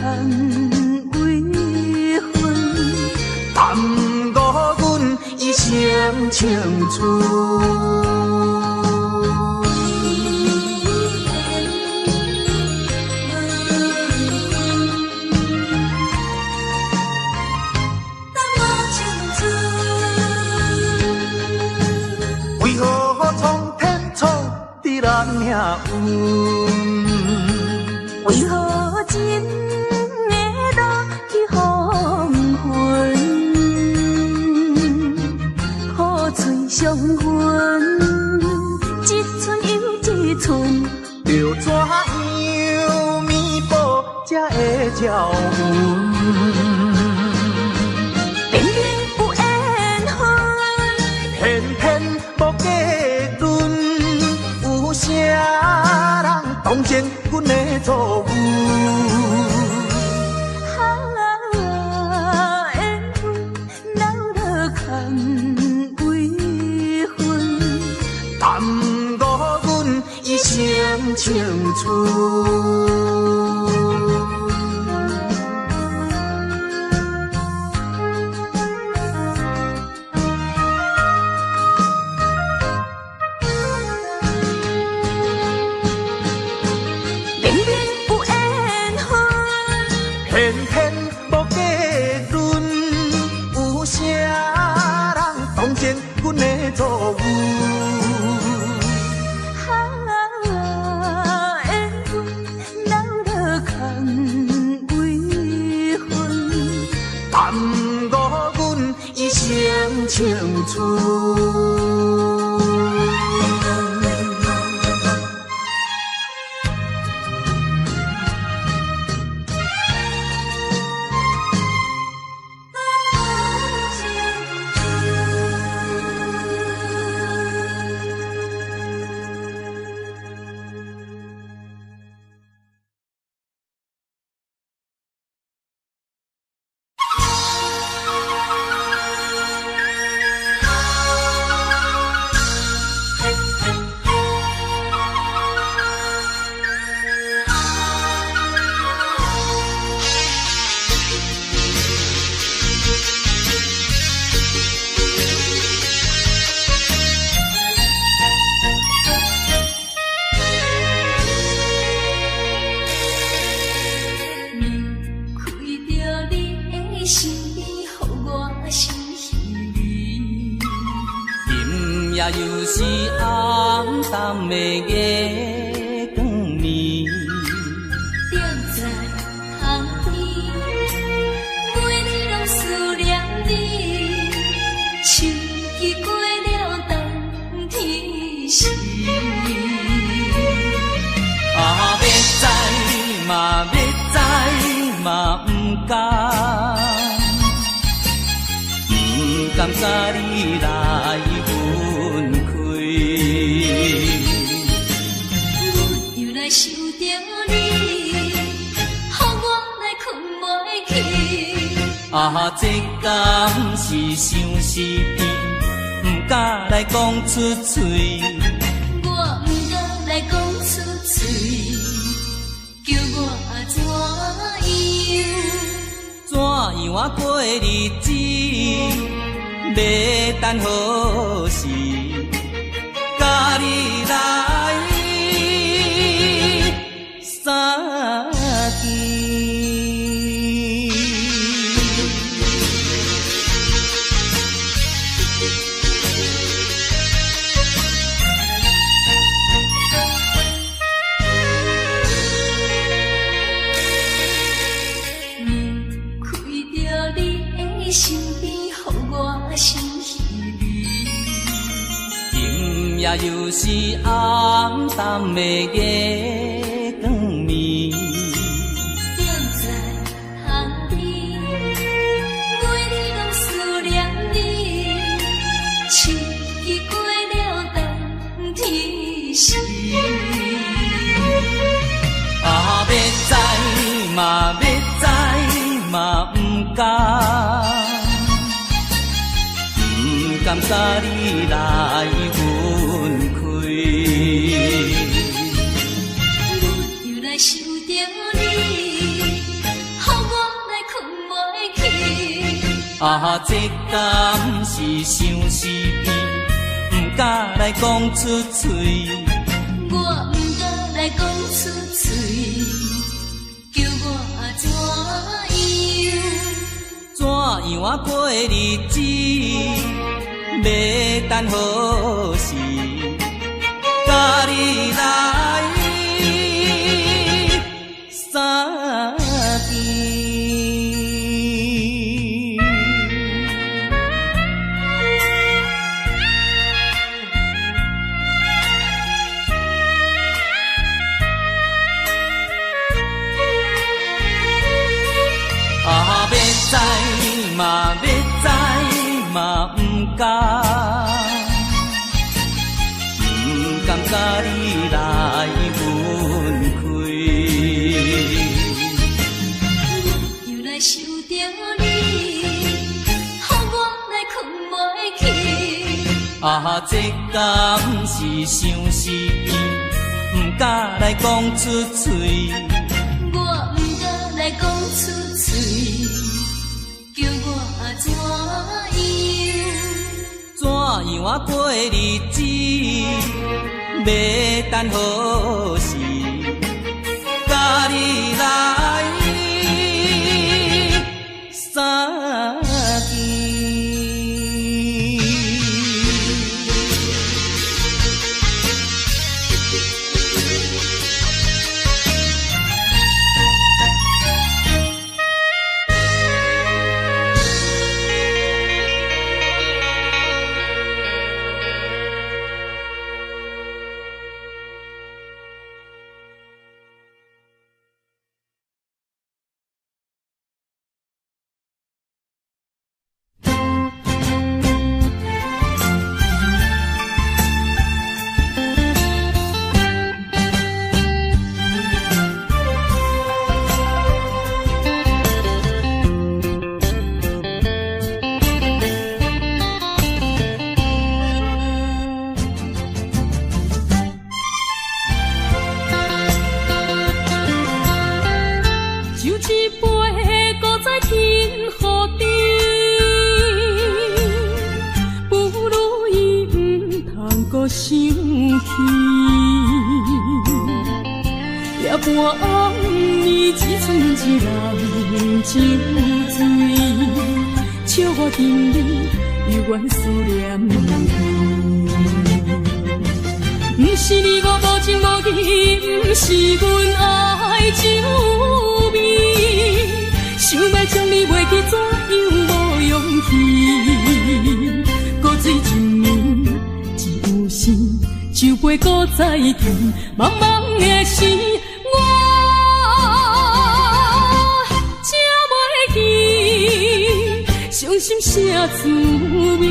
为分，耽误阮一生青春。为何苍天创伫咱命运？为何真会落去黄昏？好吹相分，一寸又一寸，着怎样弥补才会照运？明明有缘分，偏偏无结论，有啥人当真阮的错误？缘分闹落空为分，耽误阮一生青春。明明有缘分，偏偏无结论，有啥人当真阮的错误？缘分闹落空为分，耽误阮一生青春。又是暗淡的月光暝，踮在窗边，每日拢思念你。谢你来分开。我又来想着你，予我来困袂去。啊，这敢是相思甜，不敢来讲出嘴。我不敢来讲出嘴，叫我怎样？怎样啊过日子？要等何时？甲你来相见。身边，予我心稀微。今夜又是暗淡的月光暝，踮在巷边，每日拢思念你，秋已过了冬天时。啊，要知嘛，要知嘛，不敢。感谢你来分开，我又来想着你，予我来困袂去。啊，这敢是相思甜，不敢来讲出嘴。我不敢来讲出嘴，叫我怎样？怎样啊过日子？要等何时？甲你来相见。啊，要知嘛，要知嘛，不敢。感谢你来分开，我又来想着你，予我来困袂去。啊，这敢是相思甜，不敢来讲出嘴。我不敢来讲出嘴，叫我怎样？怎样啊过日子？要等何时？甲你来相见。想起夜半暗暝，只剩一人酒醉，笑我今日犹原思念你。不是你我无情无义，不是阮爱酒味，想要将你袂记，怎样无勇气？搁醉一暝，一有时酒杯搁再添，茫茫的时，我才袂记，伤心啥滋味？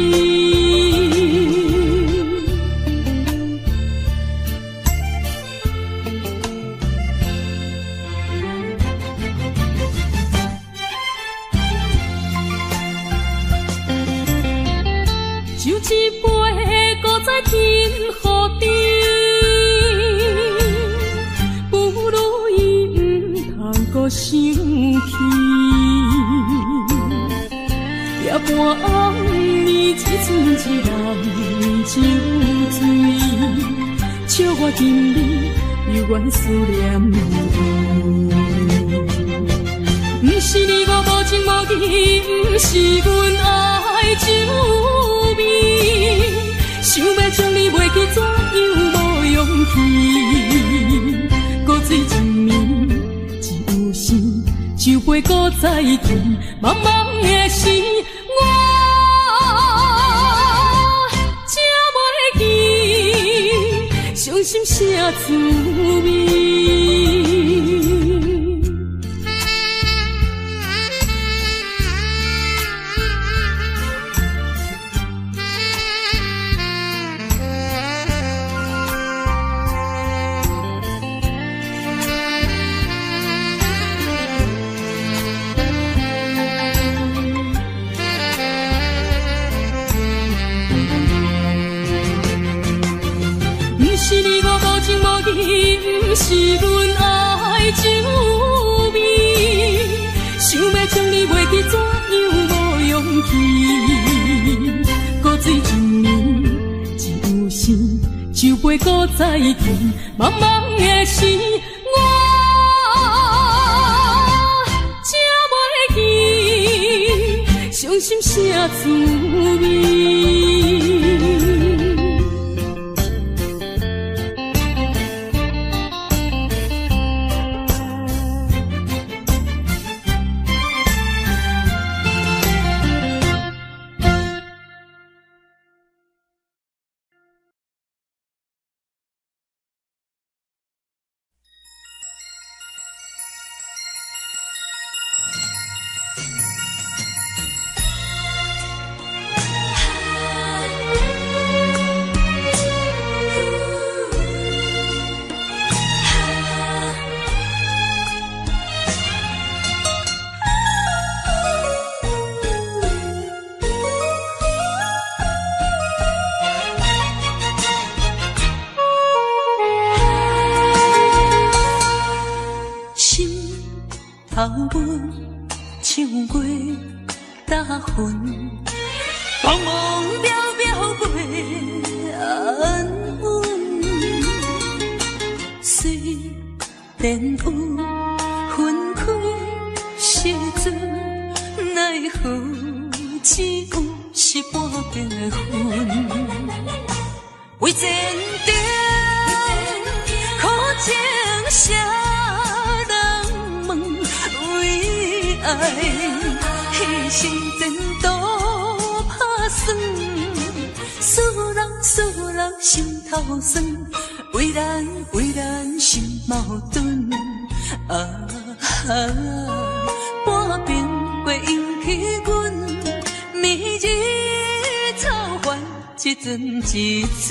就一杯，搁再添予你，不如伊毋通搁生气。夜半暗暝，一寸一人酒醉，笑我今日犹原思念你。不是你我无情无义，不是阮爱酒味，想要将你袂记，怎样无勇气？搁醉一暝，只有心，酒杯搁再添，茫茫的时，我才袂记，伤心啥滋味？不是阮爱酒味，想要将你袂记，怎样无勇气？搁醉一暝，只有心，酒杯搁再添，茫茫的时，我才袂记，伤心啥滋味？头阮唱过大云，茫茫渺渺袂安稳。虽然有分开时阵，奈何只有是半边的云。为前程苦情啥？爱牺牲前途打算，使人心头酸，为咱心矛盾。半边过引起阮明日草原一阵一阵。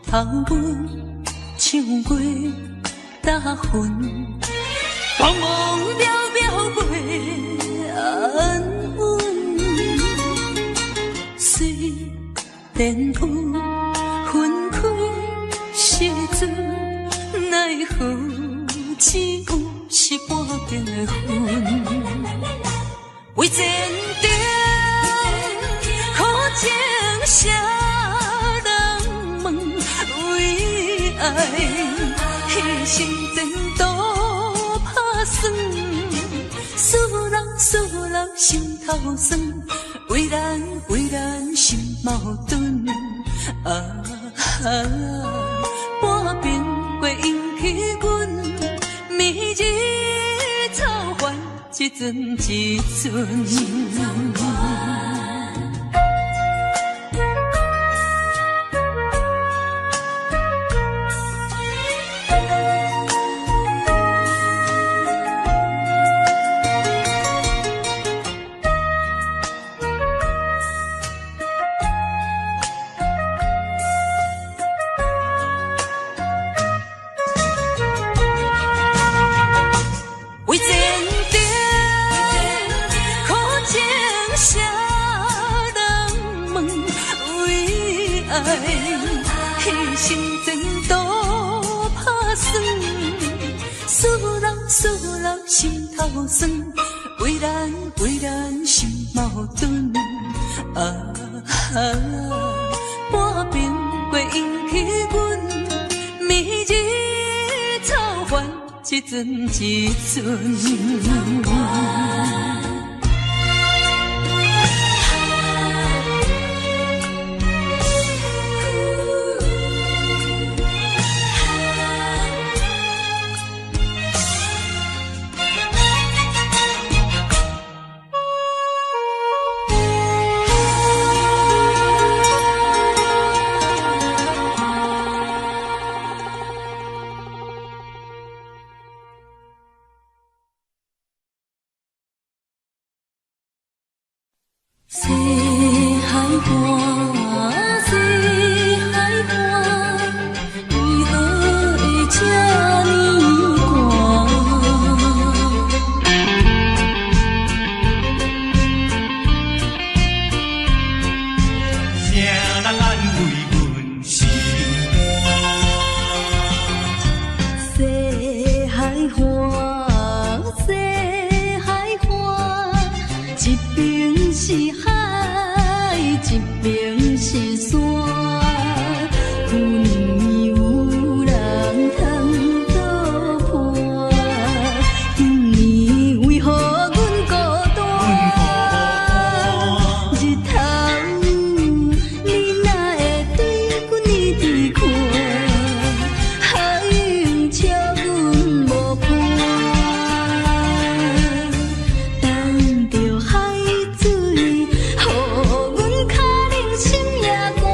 头阮唱过大云，茫茫渺渺袂安稳。虽然有分开时阵，奈何只有是半边的云。为前程苦情啥？爱牺牲前途打算，使人心头酸，为咱心矛盾。半边过引起阮阵一阵。牺牲前途打算，思老心头酸，为咱心矛盾。半边过引起阮明日操烦一阵一阵。西海岸，西海岸，为何会这呢寒？谁人安慰阮心肝？西海岸，西海岸，一边是海，一边是山，有年有人通作伴，今年为何阮孤单？日头你哪会对阮一直看？海涌笑阮无伴。等着海水，予阮脚冷心也寒。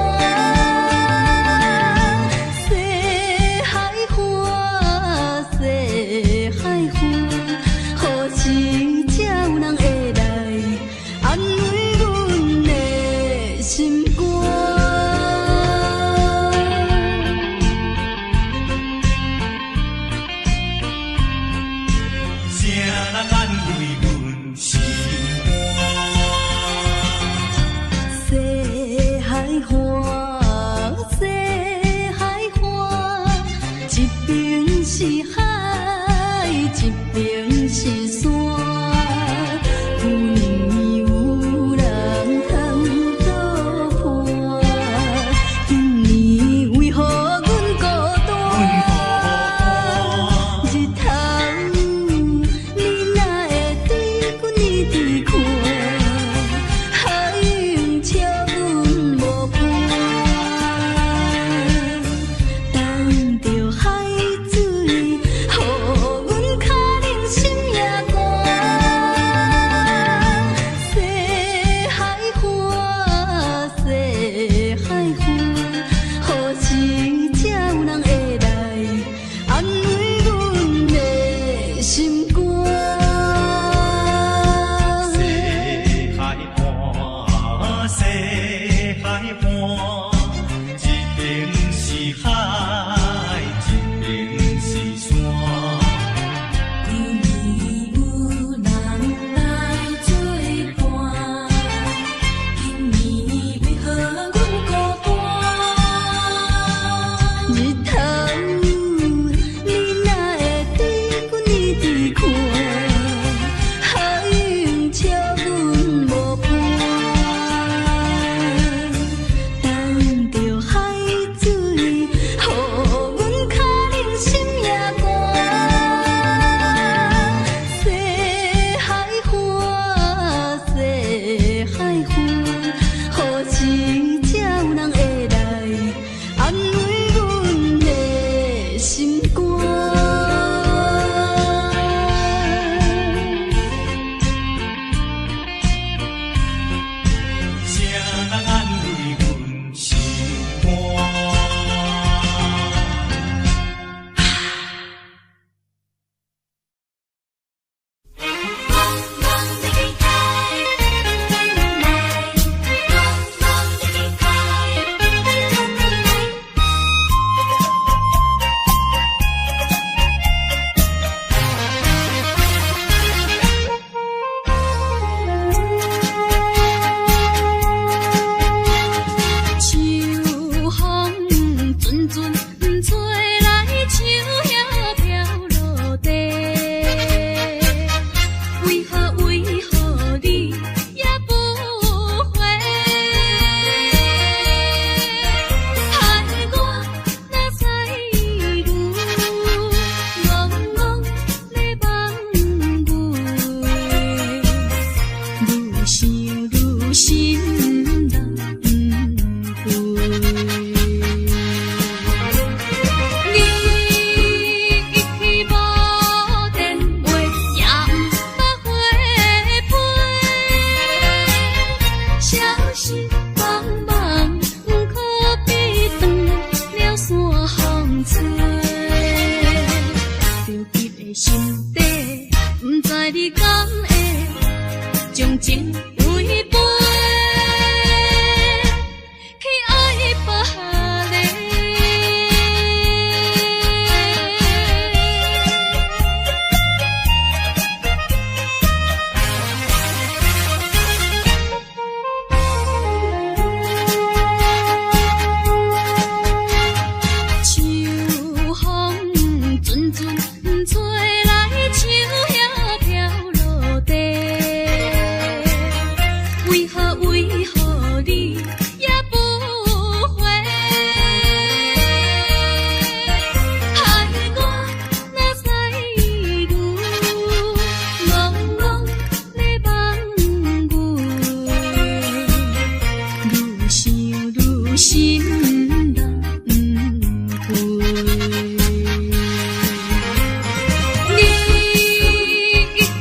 心难回。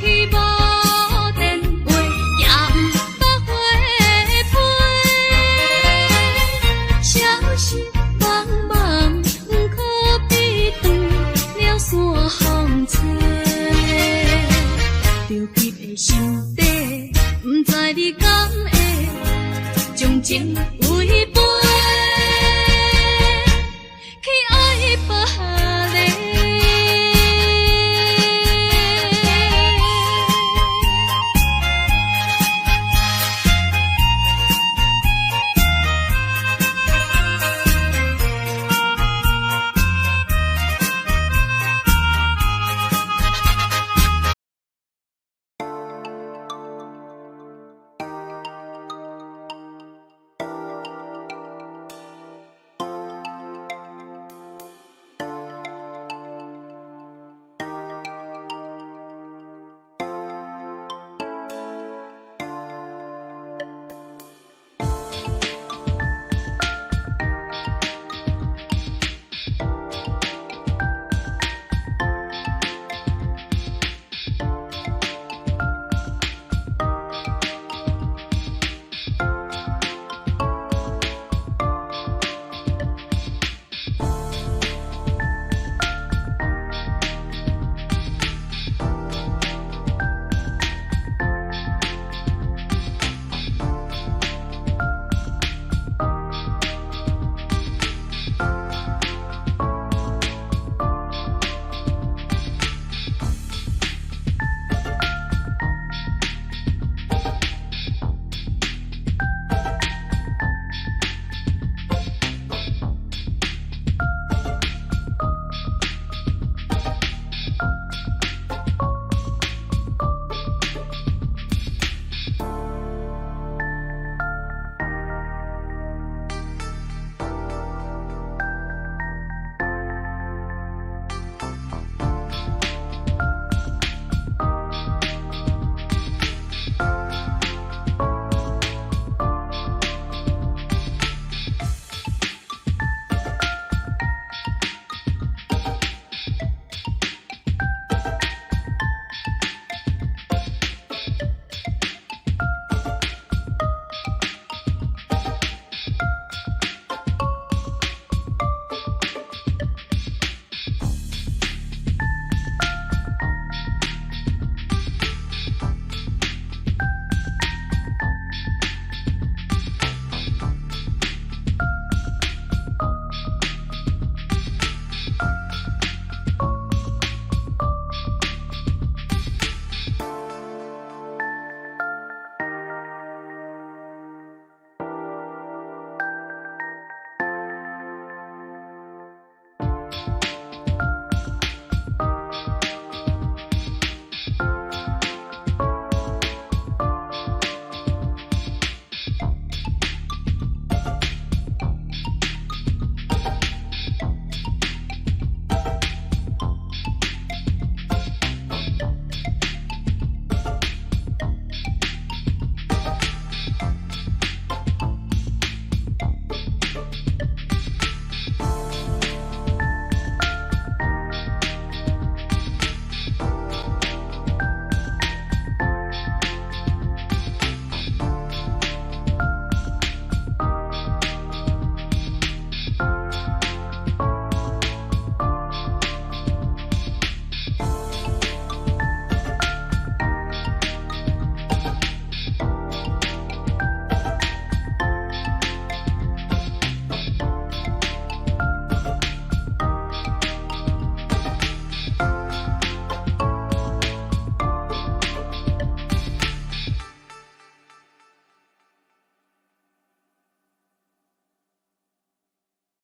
你无电话，也毋捌回批，消息茫茫，毋可比断了山风吹。着急的心底，毋知你敢会将情为本。